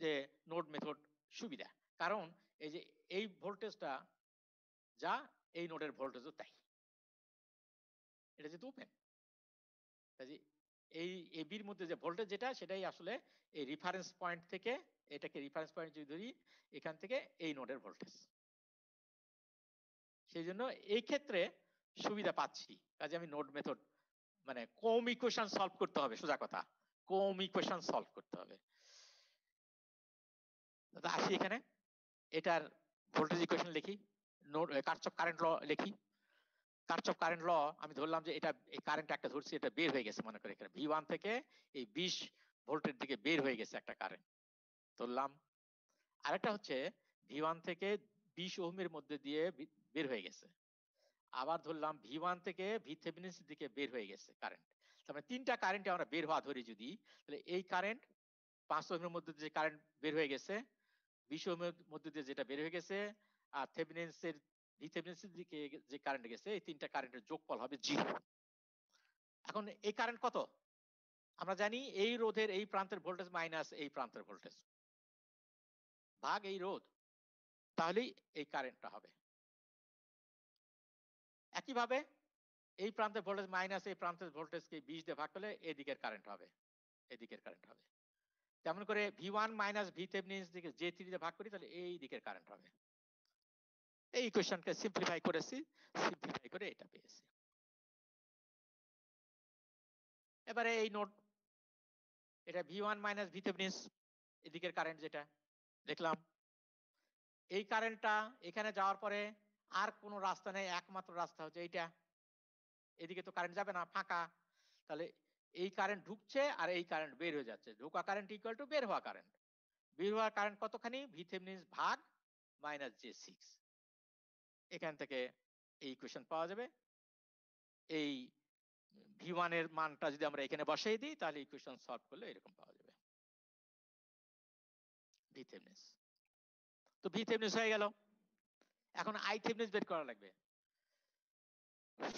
যে নোড মেথড সুবিধা, কারণ এই যে এই ভোল্টেজটা যা এই নোডের ভোল্টেজও তাই, এটা যেহেতু ওপেন, কাজে এই এবির মধ্যে যে ভোল্টেজ যেটা সেটাই আসলে এই রেফারেন্স পয়েন্ট থেকে, এটাকে রেফারেন্স পয়েন্ট যদি ধরি এখান থেকে এই নোডের ভোল্টেজ, সেই জন্য এই ক্ষেত্রে সুবিধা পাচ্ছি। কাজে আমি নোড মেথড মানে কম ইকুয়েশন সলভ করতে হবে, সোজা কথা কম ইকুয়েশন সলভ করতে হবে। আসি এখানে, এটার ভোল্টেজ ইকুয়েশন লিখি, নোড কার্চফ কারেন্ট ল লিখি। কার্চফ কারেন্ট ল আমি ধরলাম যে এটা এই কারেন্ট একটা ধরছি, এটা বের হয়ে গেছে, মনে করে এখানে V1 থেকে এই 20 ভোল্টের দিকে বের হয়ে গেছে একটা কারেন্ট ধরলাম। আরেকটা হচ্ছে V1 থেকে 20 ওহমের মধ্যে দিয়ে বের হয়ে গেছে, আবার ধরলাম V1 থেকে ভিথেভনিনস দিকে বের হয়ে গেছে কারেন্ট। তার মানে তিনটা কারেন্টে আমরা বের হওয়া ধরি যদি, তাহলে এই কারেন্ট 5 ওহমের মধ্যে যে কারেন্ট বের হয়ে গেছে, 20 ওহমের মধ্যে দিয়ে যেটা বের হয়ে গেছে, আর ভিথেভনিনসের দিকে যে কারেন্ট গেছে, এই তিনটা কারেন্টের যোগফল হবে 0। এখন এই কারেন্ট কত আমরা জানি, এই রোধের এই প্রান্তের ভোল্টেজ মাইনাস এই প্রান্তের ভোল্টেজ ভাগ এই রোধ, তাহলেই এই কারেন্টটা হবে। একইভাবে এই প্রান্তের ভোল্টেজ মাইনাস এই প্রান্তের ভোল্টেজকে 20 দিয়ে ভাগ করলে এদিকের কারেন্ট হবে, এদিকের কারেন্ট হবে। তেমন করে V1 মাইনাস ভিথেভনিনস দিকে J3 দিয়ে ভাগ করি, তাহলে এই দিকের কারেন্ট হবে। এই ইকুয়েশনকে সিম্পলিফাই করেছি, সিম্পলিফাই করে এটা পেয়েছি। এবারে এই নোড, এটা V1 মাইনাস ভিথেভনিনস এদিকের কারেন্ট যেটা দেখলাম, এই কারেন্টটা এখানে যাওয়ার পরে আর কোনো রাস্তা নেই, একমাত্র রাস্তা হচ্ছে এইটা, এদিকে তো কারেন্ট যাবে না, ফাঁকা, তাহলে এই কারেন্ট ঢুকছে আর এই কারেন্ট বের হয়ে যাচ্ছে, ঢোকা কারেন্ট ইকুয়াল টু বের হওয়া কারেন্ট। বের হওয়া কারেন্ট কতখানি, ভিথেভনিনস ভাগ মাইনাস J6। এখান থেকে এই ইকুয়েশন পাওয়া যাবে। এই V1 এর মানটা যদি আমরা এখানে বসাই দিই, তাহলে ইকুয়েশন সলভ করলে এরকম পাওয়া যাবে ভিথেভনিনস। তো ভিথেভনিনস হয়ে গেল। এখন আইথেভনিনস বের করা লাগবে।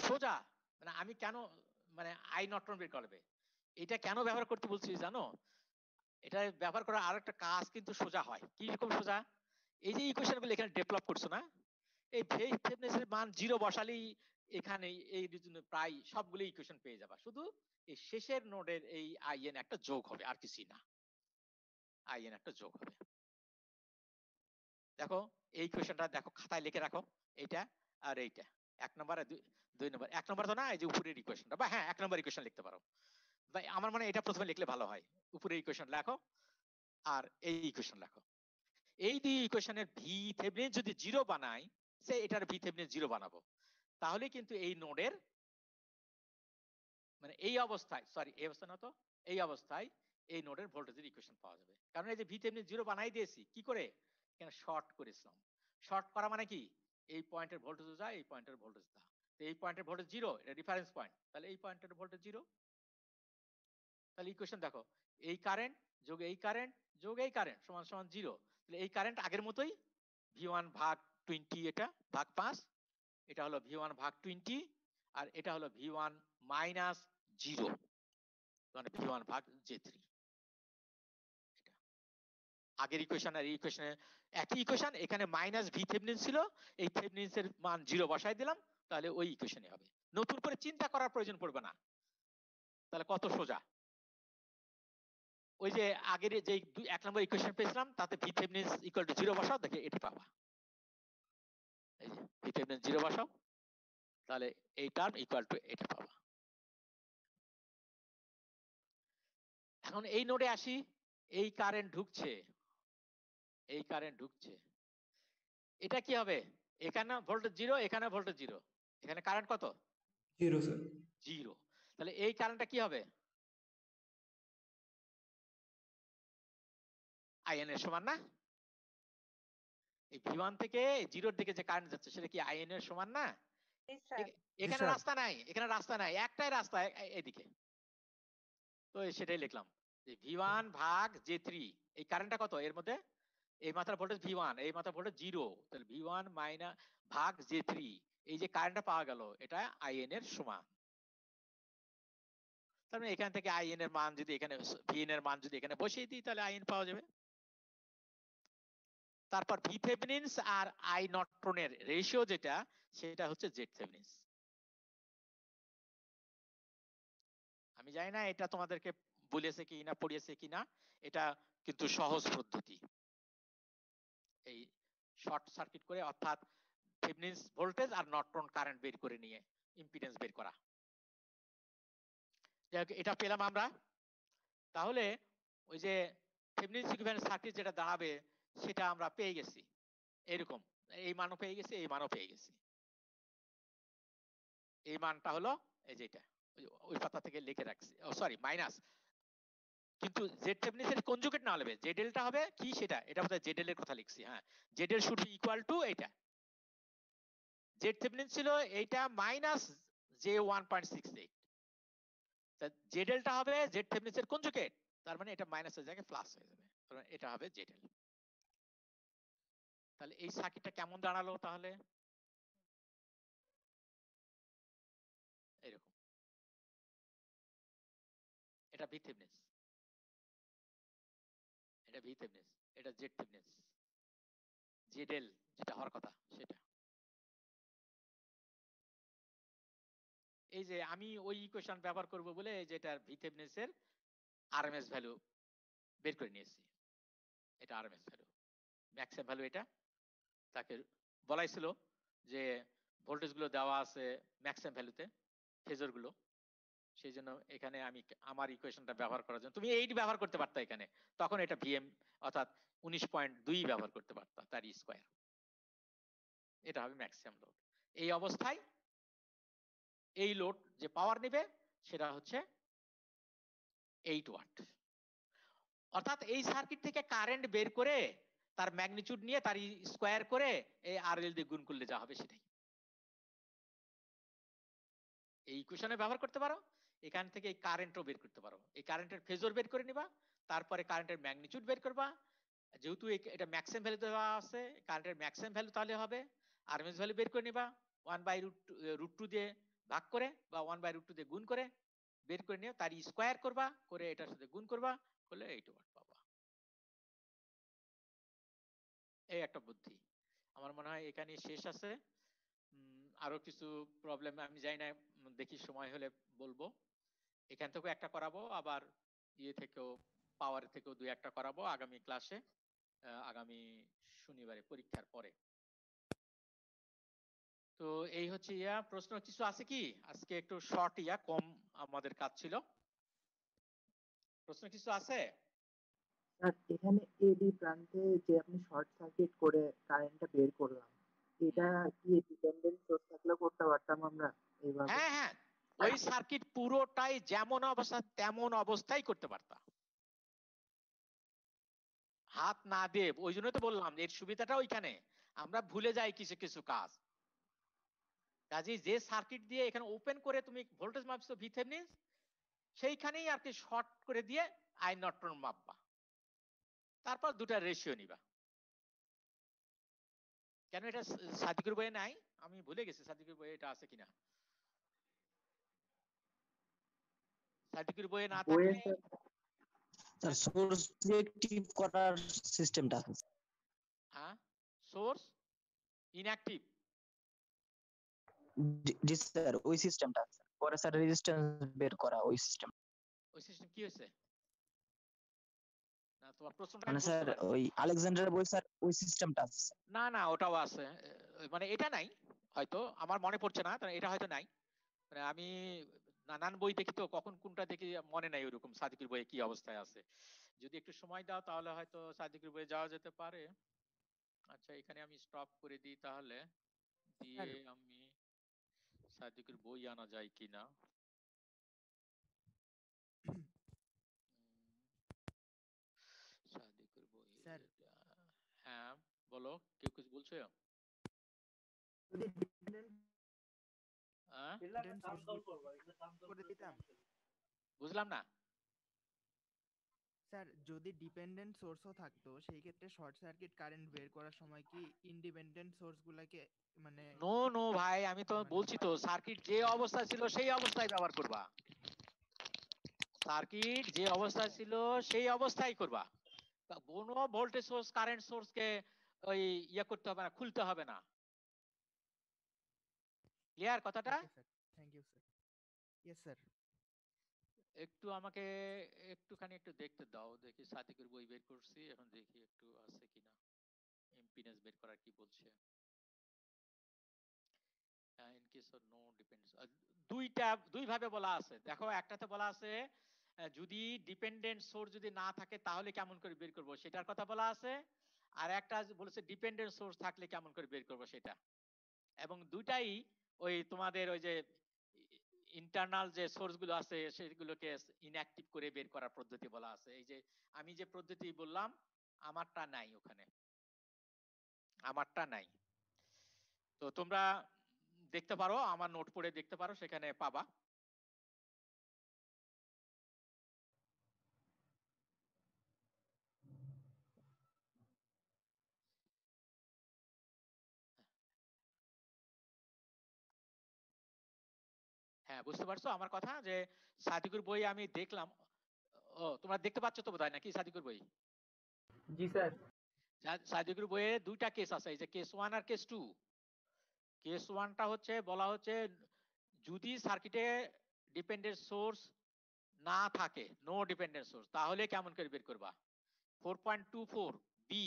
সোজা মানে আমি কেন মানে আই নর্টন বের করবে, এটা কেন ব্যবহার করতে বলছি জানো, এটা ব্যবহার করার আরেকটা কাজ কিন্তু সোজা হয়। কি রকম সোজা, এই যে ইকুয়েশন গুলো এখানে ডেভেলপ করছো না, এই ভিথেভনিনসের মান 0 বসালেই এখানে এই প্রায় সবগুলো ইকুয়েশন পেয়ে যাবা, শুধু এই শেষের নোডের এই আইএন একটা যোগ হবে, আর কিছুই না, আইএন একটা যোগ হবে। দেখো এই ইকুয়েশনটা দেখো খাতায় লিখে রাখো, এইটা আর এইটা 1 নম্বর আর 2 নম্বর। 1 নম্বর তো না, এই যে উপরের ইকুয়েশনটা, বা হ্যাঁ 1 নম্বর ইকুয়েশন লিখতে পারো, বা আমার মনে হয় এটা প্রথমে লিখলে ভালো হয়। উপরের ইকুয়েশন লেখো আর এই ইকুয়েশন লেখো। এই দুই ইকুয়েশনের ভিথেভনিনস যদি 0 বানাই, সে এটার ভিথেভনিনস 0 বানাবো, তাহলে কিন্তু এই নোডের মানে এই অবস্থায়, সরি এই অবস্থা না তো, এই অবস্থায় এই নোডের ভোল্টেজের ইকুয়েশন পাওয়া যাবে। কারণ এই যে ভিথেভনিনস 0 বানাই দিয়েছি কি করে, এখানে শর্ট করেছিলাম। শর্ট করা মানে কি, এই পয়েন্টের ভোল্টেজ যা, এই পয়েন্টের ভোল্টেজ যা, তো এই পয়েন্টের ভোল্টেজ 0, এটা রেফারেন্স পয়েন্ট, তাহলে এই পয়েন্টের ভোল্টেজ 0। তাহলে ইকুয়েশন দেখো, এই কারেন্ট যোগ এই কারেন্ট যোগ এই কারেন্ট সমান সমান 0। তাহলে এই কারেন্ট আগের মতোই V1 ভাগ 20, এটা ভাগ 5, এটা হলো V1 ভাগ 20, আর এটা হলো V1 মাইনাস 0, মানে V1 ভাগ J3। এটা আগের ইকুয়েশন আর এই ইকুয়েশনে একই ইকুয়েশন, এখানে মাইনাস ভিথেভনিনস ছিল, এই থেভনিনস এর মান 0 বসাই দিলাম, তাহলে ওই ইকুয়েশনই হবে, নতুন করে চিন্তা করার প্রয়োজন পড়বে না। তাহলে কত সোজা, ওই যে আগের যে 1 নম্বর ইকুয়েশন পেয়েছিলাম তাতে ভিথেভনিনস ইকুয়াল টু 0 বসাও, দেখে এটি পাবা। এই যে ভিথেভনিনস 0 বসাও, তাহলে এই টার্ম ইকুয়াল টু এটা পাবা। এখন এই নোডে আসি, এই কারেন্ট ঢুকছে, এই কারেন্ট ঢুকছে, এটা কি হবে, এখানে ভোল্টেজ 0, এখানে ভোল্টেজ 0, এখানে কারেন্ট কত? 0 sir. 0। তাহলে এই কারেন্টটা কি হবে? আইএন এর সমান না? এই V1 থেকে 0 এর দিকে যে কারেন্ট যাচ্ছে সেটা কি আইএন এর সমান না? জি স্যার। এখানে রাস্তা নাই, এখানে রাস্তা নাই, একটাই রাস্তা এদিকে। তো সেটাই লিখলাম যে V1 ভাগ J3, এই কারেন্টটা কত এর মধ্যে? এই মাথার ভোল্টেজ V1, এই মাথার ভোল্টেজ 0, তাহলে V1 মাইনাস ভাগ J3, এই যে কারেন্টটা পাওয়া গেল এটা আইএন এর সমান। তার মানে এখান থেকে আইএন এর মান যদি এখানে ভিএন এর মান যদি এখানে বসিয়ে দিই তাহলে আইএন পাওয়া যাবে। তারপর ভি থেভেনিনস আর আই নর্টনের রেশিও যেটা সেটা হচ্ছে জেড থেভেনিনস। আমি জানি না এটা তোমাদেরকে বলেছে কি না পড়িয়েছে কি না, এটা কিন্তু সহজ পদ্ধতি। এই শর্ট সার্কিট করে অর্থাৎ থেভেনিনস ভোল্টেজ আর নর্টন কারেন্ট বের করে নিয়ে ইম্পিডেন্স বের করা। যাই হোক, এটা পেলাম আমরা। তাহলে ওই যে থেভেনিনস ইকুইভ্যালেন্ট সার্কিট যেটা দাঁড়াবে সেটা আমরা পেয়ে গেছি। এরকম এই মানও পেয়ে গেছি, এই মানও পেয়ে গেছি। এই মানটা হলো এই যেটা ওই পাতা থেকে লিখে রাখছি, ও সরি মাইনাস, কিন্তু জেড থেভেনিনস এর কনজুগেট না হবে, জেডএল টা হবে কি সেটা, এটা বোধহয় জেডএল এর কথা লিখছি। হ্যাঁ, জেডএল শুড বি ইকুয়াল টু এইটা। জেড থেভেনিনস ছিল এইটা মাইনাস জে 1.68, তা জেডএল টা হবে জেড থেভেনিনস এর কনজুগেট, তার মানে এটা মাইনাসের জায়গায় প্লাস হয়ে যাবে, তার মানে এটা হবে জেডএল। তাহলে এই সার্কিটটা কেমন দাঁড়ালো তাহলে? এরকম, এটা ভি থেভেনিনস, এটা ভি থেভেনিনস, এটা জেড থেভেনিনস, জেডএল যেটা হওয়ার কথা সেটা। এই যে আমি ওই ইকুয়েশন ব্যবহার করব বলে যেটার ভি থেভেনিনস এর আরএমএস ভ্যালু বের করে নিয়েছি। এটা আরএমএস ভ্যালু, ম্যাক্সিমাম ভ্যালু এটা। তাকে বলাই ছিল যে ভোল্টেজ গুলো দেওয়া আছে ম্যাক্সিমাম ভ্যালুতে, ফেজর গুলো, সেই জন্য এখানে আমি আমার ইকুয়েশনটা ব্যবহার করার জন্য তুমি 8 ব্যবহার করতে পারতা এখানে, তখন এটা ভিএম অর্থাৎ 19.2 ব্যবহার করতে পারতা, তার স্কয়ার। এটা হবে ম্যাক্সিমাম লোড। এই অবস্থায় এই লোড যে পাওয়ার নেবে সেটা হচ্ছে 8 ওয়াট। অর্থাৎ এই সার্কিট থেকে কারেন্ট বের করে তার ম্যাগনিটিউড নিয়ে তার স্কয়ার করে এই আরএল দিয়ে গুণ করলে যা হবে সেটাই। এই ইকুয়েশনে ব্যবহার করতে পারো, এখান থেকে এই কারেন্টও বের করতে পারো। এই কারেন্টের ফেজর বের করে নিবা, তারপরে কারেন্টের ম্যাগনিটিউড বের করবা। যেহেতু এটা ম্যাক্সিমাম ভ্যালু দেওয়া আছে, কারেন্টের ম্যাক্সিমাম ভ্যালু তাহলে হবে আরএমএস ভ্যালু বের করে নিবা 1/√2 দিয়ে ভাগ করে বা 1/√2 দিয়ে গুণ করে বের করে নিয়ে তার স্কয়ার করবা, করে এটার সাথে গুণ করবা, করলে 8 ওয়াট পাবা। এই একটা বুদ্ধি। আমার মনে হয় এখানে শেষ আছে। আরো কিছু প্রবলেম আমি জানি না, দেখি সময় হলে বলবো। এখান থেকেও একটা করাবো, আবার ইয়ে থেকেও পাওয়ার থেকেও 2-1টা করাবো আগামী ক্লাসে, আগামী শনিবারে পরীক্ষার পরে। তো এই হচ্ছে ইয়া। প্রশ্ন কিছু আছে কি? আজকে একটু শর্ট ইয়া কম আমাদের কাজ ছিল। প্রশ্ন কিছু আছে? স্যার এখানে এবি প্রান্তে যে আপনি শর্ট সার্কিট করে কারেন্টটা বের করলাম, এটা কি ডিপেন্ডেন্ট সোর্স থাকলেও করতে পারতাম আমরা এইভাবে? হ্যাঁ হ্যাঁ, ওই সার্কিট পুরোটাই যেমন অবস্থা তেমন অবস্থায় করতে পারতাম, হাত না দিয়ে। ওই জন্যই তো বললাম এর সুবিধাটা ওইখানে, আমরা ভুলে যাই কিছু কিছু কাজ। কাজেই যে সার্কিট দিয়ে এখানে ওপেন করে তুমি ভোল্টেজ মাপছো ভি থেভেনিন, সেইখানেই আর কি শর্ট করে দিয়ে আই নর্টন মাপবা, তারপর দুটা রেশিও নিবা। কেন এটা সাদিকুর বইয়ে নাই? আমি ভুলে গেছি সাদিকুর বইয়ে এটা আছে কিনা। সাদিকুর বইয়ে না থাকলে স্যার সোর্স রিয়েক্টিভ করার সিস্টেমটা আছে। হ্যাঁ, সোর্স ইনঅ্যাক্টিভ, জি স্যার, ওই সিস্টেমটা আছে। পরে স্যার রেজিস্ট্যান্স বের করা ওই সিস্টেম। ওই সিস্টেম কি হয়েছে? না তোমার প্রশ্নটা মানে আমি স্যার বুঝতে পারি। ওই আলেকজান্ডার বই স্যার ওই সিস্টেমটা আছে। না না, ওটাও আছে, মানে এটা নাই হয়তো, আমার মনে পড়ছে না, এটা হয়তো নাই। মানে আমি নানান বই দেখি তো কখন কোনটা দেখি মনে নাই ওরকম সাদিকুর বইয়ে কি অবস্থায় আছে। যদি একটু সময় দাও তাহলে হয়তো সাদিকুর বইয়ে যাওয়া যেতে পারে। আচ্ছা, এখানে আমি স্টপ করে দিই তাহলে। দিয়ে আমি সাদিকের বই আনা যায় কিনা। সাদিকের বই স্যার হ্যাঁ বলো, কেউ কিছু বলছো? যদি dependent হ্যাঁ করে দিতাম বুঝলাম না। স্যার, যদি ডিপেন্ডেন্ট সোর্সও থাকতো সেই ক্ষেত্রে শর্ট সার্কিট কারেন্ট বের করার সময় কি ইন্ডিপেন্ডেন্ট সোর্স গুলাকে মানে নো নো ভাই, আমি তো বলছি তো সার্কিট যে অবস্থায় ছিল সেই অবস্থায় ব্যবহার করবা। সার্কিট যে অবস্থায় ছিল সেই অবস্থায় করবা, কোনো ভোল্টেজ সোর্স কারেন্ট সোর্স কে ওই ইয়ে করতে হবে না, খুলতে হবে না। ক্লিয়ার কথাটা? Okay sir, thank you sir. Yes sir. একটু আমাকে একটুখানি একটু দেখতে দাও, দেখি সাদিকের বই বের করছি, এখন দেখি একটু আছে কিনা ইম্পিডেন্স বের করার কি বলছে। In case of no dependence, দুই ভাবে বলা আছে। দেখো, একটাতে বলা আছে যদি ডিপেন্ডেন্ট সোর্স যদি না থাকে তাহলে কেমন করে বের করব সেটার কথা বলা আছে, আর একটা বলেছে ডিপেন্ডেন্ট সোর্স থাকলে কেমন করে বের করব সেটা। এবং দুইটাই ওই তোমাদের ওই যে ইন্টারনাল যে সোর্স গুলো আছে সেগুলোকে ইনঅ্যাক্টিভ করে বের করার পদ্ধতি বলা আছে। এই যে আমি যে পদ্ধতি বললাম আমারটা নাই ওখানে, আমারটা নাই। তো তোমরা দেখতে পারো, আমার নোট পড়ে দেখতে পারো, সেখানে পাবা। হ্যাঁ বুঝতে পারছো আমার কথা, যে সাদিকুর বই আমি দেখলাম। ও তোমরা দেখতে পাচ্ছ তো বোধহয় নাকি সাদিকুর বই? জি স্যার। সাদিকুর বইয়ে দুইটা কেস আছে, এই যে কেস 1 আর কেস 2। কেস 1টা হচ্ছে বলা হচ্ছে যদি সার্কিটে ডিপেন্ডেন্ট সোর্স না থাকে, নো ডিপেন্ডেন্ট সোর্স, তাহলে কেমন করে বের করবা। 4.24 বি,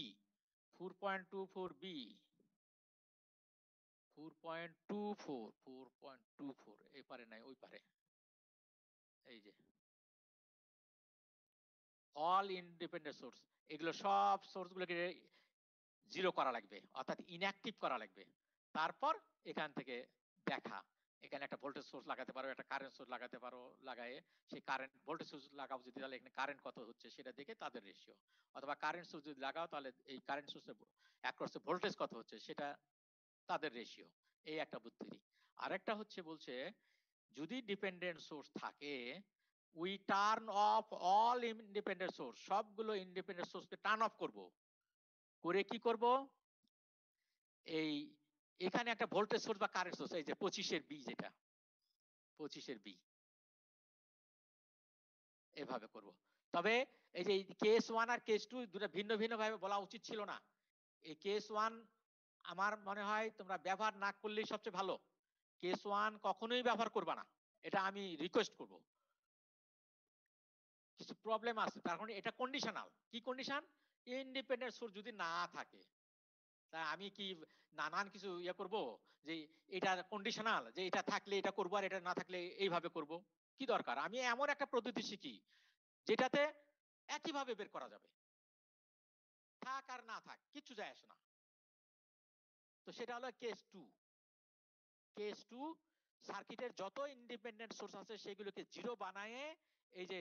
4.24 বি, 4.24 এই পারে নাই ওই পারে, এই যে অল ইনডিপেন্ডেন্ট সোর্স, এগুলো সব সোর্স গুলোকে জিরো করা লাগবে, অর্থাৎ ইনঅ্যাক্টিভ করা লাগবে। তারপর এখান থেকে দেখা, এখানে একটা ভোল্টেজ সোর্স লাগাতে পারো, একটা কারেন্ট সোর্স লাগাতে পারো, লাগায়ে সেই কারেন্ট ভোল্টেজ সোর্স লাগাও যদি, তাহলে এখানে কারেন্ট কত হচ্ছে সেটা দেখে তাদের রেশিও, অথবা কারেন্ট সোর্স যদি লাগাও তাহলে এই কারেন্ট সোর্সের অ্যাক্রসে ভোল্টেজ কত হচ্ছে সেটা তাদের রেশিও। এই একটা বুদ্ধি। আরেকটা হচ্ছে বলছে যদি ডিপেন্ডেন্ট সোর্স থাকে we turn off all independent source, সবগুলো ইন্ডিপেন্ডেন্ট সোর্সকে টার্ন অফ করব, করে কি করব, এই এখানে একটা ভোল্টেজ সোর্স বা কারেন্ট সোর্স, এই যে 25 বি, যেটা 25 বি, এভাবে করব। তবে এই যে কেস 1 আর কেস 2 দুটো ভিন্ন ভিন্ন ভাবে বলা উচিত ছিল না। এই কেস 1 আমার মনে হয় তোমরা ব্যবহার না করলেই সবচেয়ে ভালো। কেস 1 কখনোই ব্যবহার করবা না, এটা আমি রিকোয়েস্ট করব। কিছু প্রবলেম আছে, তার কারণে এটা কন্ডিশনাল। কি কন্ডিশন? ইন্ডিপেন্ডেন্ট সোর্স যদি না থাকে, তা আমি কি নানান কিছু ইয়ে করব যে এটা কন্ডিশনাল, যে এটা থাকলে এটা করবো আর এটা না থাকলে এইভাবে করব? কি দরকার? আমি এমন একটা পদ্ধতি শিখি যেটাতে একইভাবে বের করা যাবে, থাক আর না থাক কিচ্ছু যায় আসে না। তো সেটা হলো কেস 2। কেস 2 সার্কিটের যত ইন্ডিপেন্ডেন্ট সোর্স আছে সেগুলোকে জিরো বানায়ে, এই যে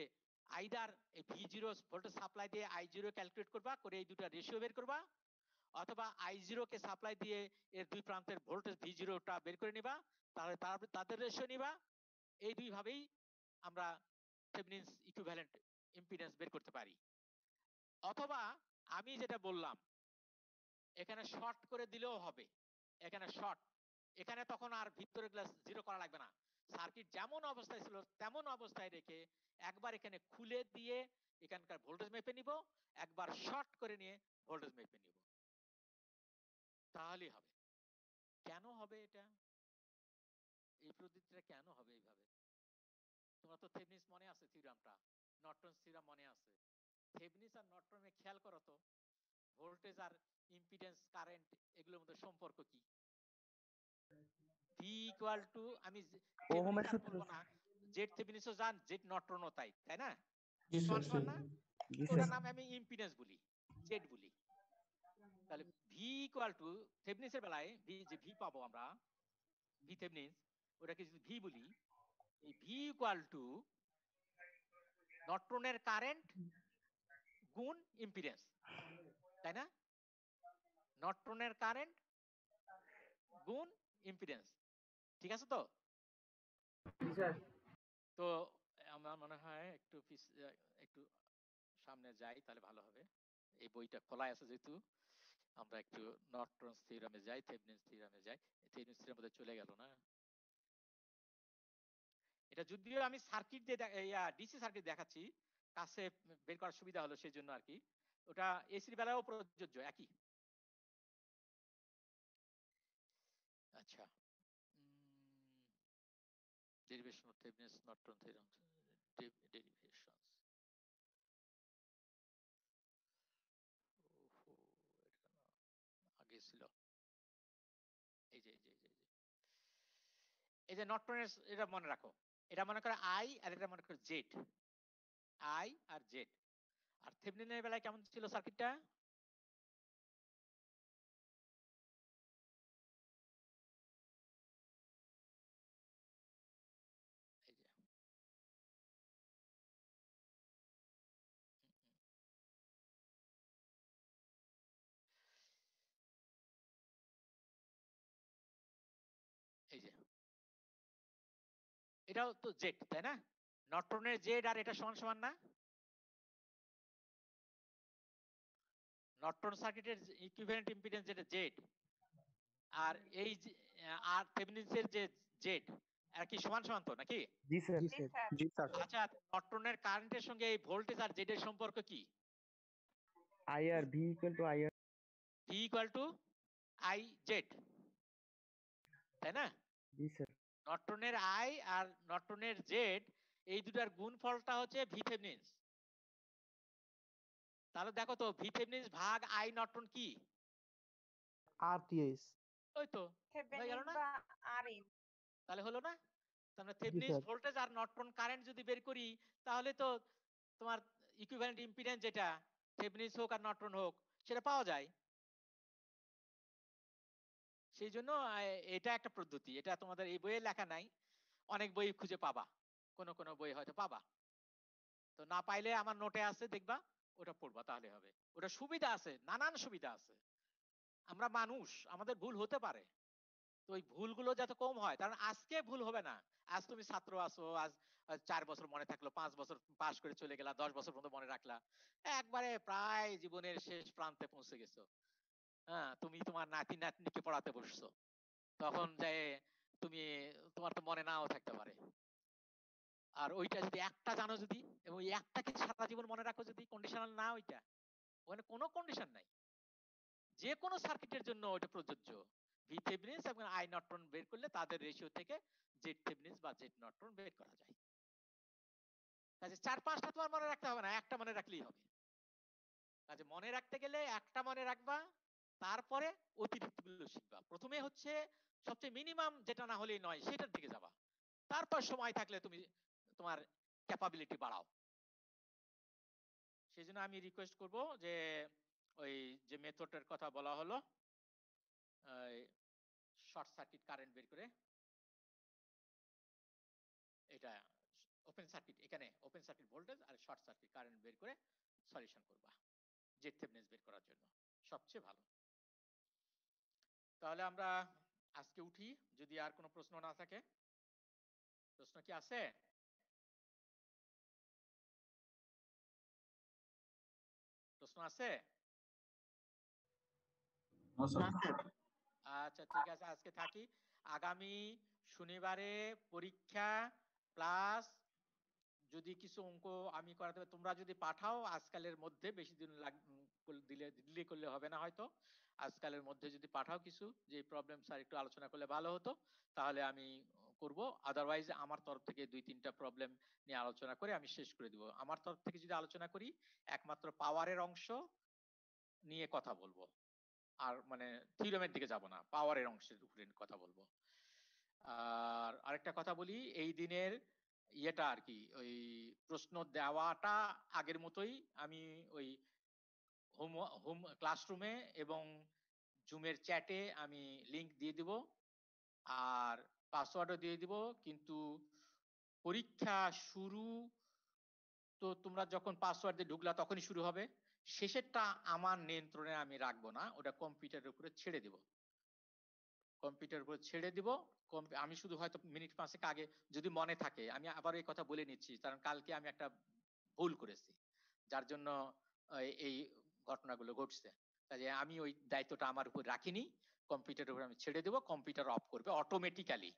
আইদার এই V0 ভোল্টেজ সাপ্লাই দিয়ে I0 ক্যালকুলেট করবা, করে এই দুটো রেশিও বের করবা, অথবা I0 কে সাপ্লাই দিয়ে এর দুই প্রান্তের ভোল্টেজ V0টা বের করে নিবা, তাহলে তাদের রেশিও নিবা। এই দুই ভাবেই আমরা থেভেনিনস ইকুইভ্যালেন্ট ইম্পিডেন্স বের করতে পারি। অথবা আমি যেটা বললাম এখানে শর্ট করে দিলেও হবে, এখানে শর্ট, এখানে তখন আর ভিতরে গ্লাস জিরো করা লাগবে না, সার্কিট যেমন অবস্থায় ছিল তেমন অবস্থায় রেখে একবার এখানে খুলে দিয়ে এখানকার ভোল্টেজ মেপে নিব, একবার শর্ট করে নিয়ে ভোল্টেজ মেপে নিব, তাহলেই হবে। কেন হবে এটা, এই পদ্ধতিটা কেন হবে এইভাবে? তোমরা তো থেভেনিনস মনে আছে থিওরামটা, নর্টনস থিওরাম মনে আছে। থেভেনিনস আর নর্টনে খেয়াল করো তো ভোল্টেজ আর ইম্পিডেন্স কারেন্ট এগুলোর মধ্যে সম্পর্ক কি? V ইকুয়াল টু, আমি ওহমের থেভেনিনস আর সূত্র। বলবো না, জেড থেভেনিনসও জান জেড নর্টনও তাই, তাই না? জি স্যার। সমান সমান না? জি ওটার স্যার। নাম আমি ইম্পিডেন্স বলি, জেড বলি। তাহলে ভি ইকুয়াল টু থেভনিসের বেলায় ভি যে ভি পাবো আমরা ভি থেভনিস ওটাকে যদি ভি বলি, এই ভি ইকুয়াল টু নর্টনের কারেন্ট গুণ ইম্পিডেন্স, তাই না? নর্টনের কারেন্ট গুণ ইম্পিডেন্স, ঠিক আছে তো? জি স্যার। তো আমার মনে হয় একটু সামনে যাই তাহলে ভালো হবে। এই বইটা খোলা আছে যেহেতু, আমরা একটু নর্টনস থিওরামে যাই, থেভনিস থিওরামে যাই। থেভনিস থিওরাম মধ্যে চলে গেল না। এটা যদিও আমি সার্কিট দিয়ে ডিসি সার্কিট দেখাচ্ছি, কাছে বের করার সুবিধা হলো সেই জন্য আর কি। ওটা এসির বেলায়ও প্রযোজ্য একই। আচ্ছা, ডেরিভেশন অফ থেভনিস নর্টন থিওরাম, ডেরিভেশনস। আগে ছিল এই যে নর্টনের, এটা মনে রাখো, এটা মনে করো আই আর এটা মনে করো জেড, আই আর জেড। আর থেভনিনের বেলায় কেমন ছিল সার্কিটটা? এই যে এই যে এটাও তো জেড, তাই না? নর্টনের জেড আর এটা সমান সমান না? নর্টন সার্কিটের ইকুইভ্যালেন্ট ইম্পিডেন্স যেটা জেড, আর এই আর থেভনিনের যে জেড, আর কি সমান সমান তো নাকি? জি স্যার। জি স্যার। জি স্যার। আচ্ছা, নর্টনের কারেন্টের সঙ্গে এই ভোল্টেজ আর জেড এর সম্পর্ক কি? I R V equal to I R. V equal to I Z, তাই না? জি স্যার। নর্টনের আই আর নর্টনের জেড এই দুটার গুণফলটা হচ্ছে ভি থেভনিন। তাহলে দেখো তো ভি থেভনিন ভাগ আই নর্টন কি? RTH। ওই তো হয়ে গেল থেভেনিন না? বা আরএন। তাহলে হলো না? তাহলে জি থেভনিন স্যার। ভোল্টেজ আর নর্টন কারেন্ট যদি বের করি, তাহলে তো তোমার ইকুইভ্যালেন্ট ইম্পিডেন্স যেটা থেভনিন হোক আর নর্টন হোক সেটা পাওয়া যায়। সেই জন্য এটা একটা পদ্ধতি, এটা তোমাদের এই বইয়ে লেখা নাই, অনেক বই খুঁজে পাবা, কোন কোন বই হয়তো পাবা। তো না পাইলে আমার নোটে আছে, দেখবা, ওটা পড়বা তাহলে হবে। ওটা সুবিধা আছে, নানান সুবিধা আছে। আমরা মানুষ, আমাদের ভুল হতে পারে, তো ওই ভুলগুলো যাতে কম হয়, কারণ আজকে ভুল হবে না। আজ তুমি ছাত্র আছো, আজ 4 বছর মনে থাকলো, 5 বছর পাস করে চলে গেলা, 10 বছর পর্যন্ত মনে রাখলা, একবারে প্রায় জীবনের শেষ প্রান্তে পৌঁছে গেছো। হ্যাঁ, তুমি তোমার নাতি নাতনিকে পড়াতে বসছো, তখন যে তুমি, তোমার তো মনে নাও থাকতে পারে। আর ওইটা যদি একটা জানো যদি, এবং ওই একটাকে সারা জীবন মনে রাখো যদি, কন্ডিশনাল না ওইটা, ওখানে কোনো কন্ডিশন নাই, যে কোনো সার্কিটের জন্য ওইটা প্রযোজ্য। ভি থেভনিন এবং আই নর্টন বের করলে তাদের রেশিও থেকে জেড থেভনিন বা জেড নর্টন বের করা যায়। কাজে 4-5টা তোমার মনে রাখতে হবে না, একটা মনে রাখলেই হবে। কাজে মনে রাখতে গেলে একটা মনে রাখবা, তারপরে অতিরিক্ত গুলো শিখবা। প্রথমে হচ্ছে সবচেয়ে মিনিমাম যেটা না হলেই নয় সেটার দিকে যাবা, তারপর সময় থাকলে তুমি তোমার ক্যাপাবিলিটি বাড়াও। সেই জন্য আমি রিকোয়েস্ট করব যে ওই যে মেথডের কথা বলা হলো, শর্ট সার্কিট কারেন্ট বের করে, এটা ওপেন সার্কিট, এখানে ওপেন সার্কিট ভোল্টেজ আর শর্ট সার্কিট কারেন্ট বের করে সলিউশন করবা জেড থেভনিন বের করার জন্য, সবচেয়ে ভালো। তাহলে আমরা আজকে উঠি, যদি আর কোনো প্রশ্ন না থাকে। প্রশ্ন কি আছে? প্রশ্ন আছে? আচ্ছা ঠিক আছে, আজকে থাকি। আগামী শনিবারে পরীক্ষা, প্লাস যদি কিছু অঙ্ক আমি করাতে, তোমরা যদি পাঠাও আজকালের মধ্যে, বেশি দিন দিলে করলে হবে না হয়তো, আজকালের মধ্যে যদি পাঠাও কিছু, যে প্রবলেম স্যার একটু আলোচনা করলে ভালো হতো, তাহলে আমি করব। আদারওয়াইজ আমার তরফ থেকে 2-3টা প্রবলেম নিয়ে আলোচনা করে আমি শেষ করে দিব। আমার তরফ থেকে যদি আলোচনা করি, একমাত্র পাওয়ারের অংশ নিয়ে কথা বলবো, আর মানে থিওরেমের দিকে যাব না, পাওয়ারের অংশের উপরে কথা বলবো। আর আরেকটা কথা বলি, এই দিনের ইয়েটা আর কি, ওই প্রশ্ন দেওয়াটা আগের মতোই আমি ওই হোম হোম ক্লাসরুমে এবং জুমের চ্যাটে আমি লিংক দিয়ে দিব আর পাসওয়ার্ডও দিয়ে দিব, কিন্তু পরীক্ষা শুরু তো তোমরা যখন পাসওয়ার্ড দিয়ে ঢুকলা তখনই শুরু হবে, শেষেরটা আমার নিয়ন্ত্রণে আমি রাখবো না, ওটা কম্পিউটারের উপরে ছেড়ে দিব। কম্পিউটারের উপরে ছেড়ে দিব। আমি শুধু হয়তো মিনিট 5 আগে যদি মনে থাকে, আমি আবার এই কথা বলে নিচ্ছি কারণ কালকে আমি একটা ভুল করেছি যার জন্য এই ঘটনাগুলো ঘটছে। কাজে আমি ওই দায়িত্বটা আমার উপর রাখিনি, কম্পিউটারের উপর আমি ছেড়ে দেব, কম্পিউটার অফ করবে অটোমেটিক্যালি।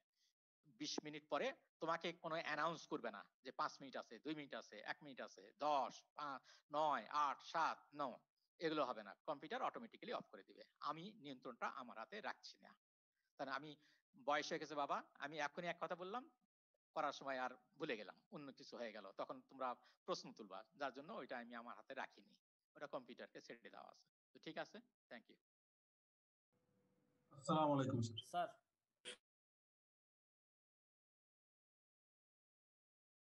20 মিনিট পরে তোমাকে কোনো অ্যানাউন্স করবে না যে 5 মিনিট আছে, 2 মিনিট আছে, 1 মিনিট আছে, 10, 9, 8, 7, 9 এগুলো হবে না, কম্পিউটার অটোমেটিক্যালি অফ করে দিবে। আমি নিয়ন্ত্রণটা আমার হাতে রাখছি না, কারণ আমি বয়স হয়ে গেছে বাবা, আমি এখনই এক কথা বললাম করার সময় আর ভুলে গেলাম, অন্য কিছু হয়ে গেল, তখন তোমরা প্রশ্ন তুলবা, যার জন্য ওইটা আমি আমার হাতে রাখিনি, ওটা কম্পিউটারকে ছেড়ে দেওয়া আছে। তো ঠিক আছে, থ্যাংক ইউ। আসসালামু আলাইকুম স্যার।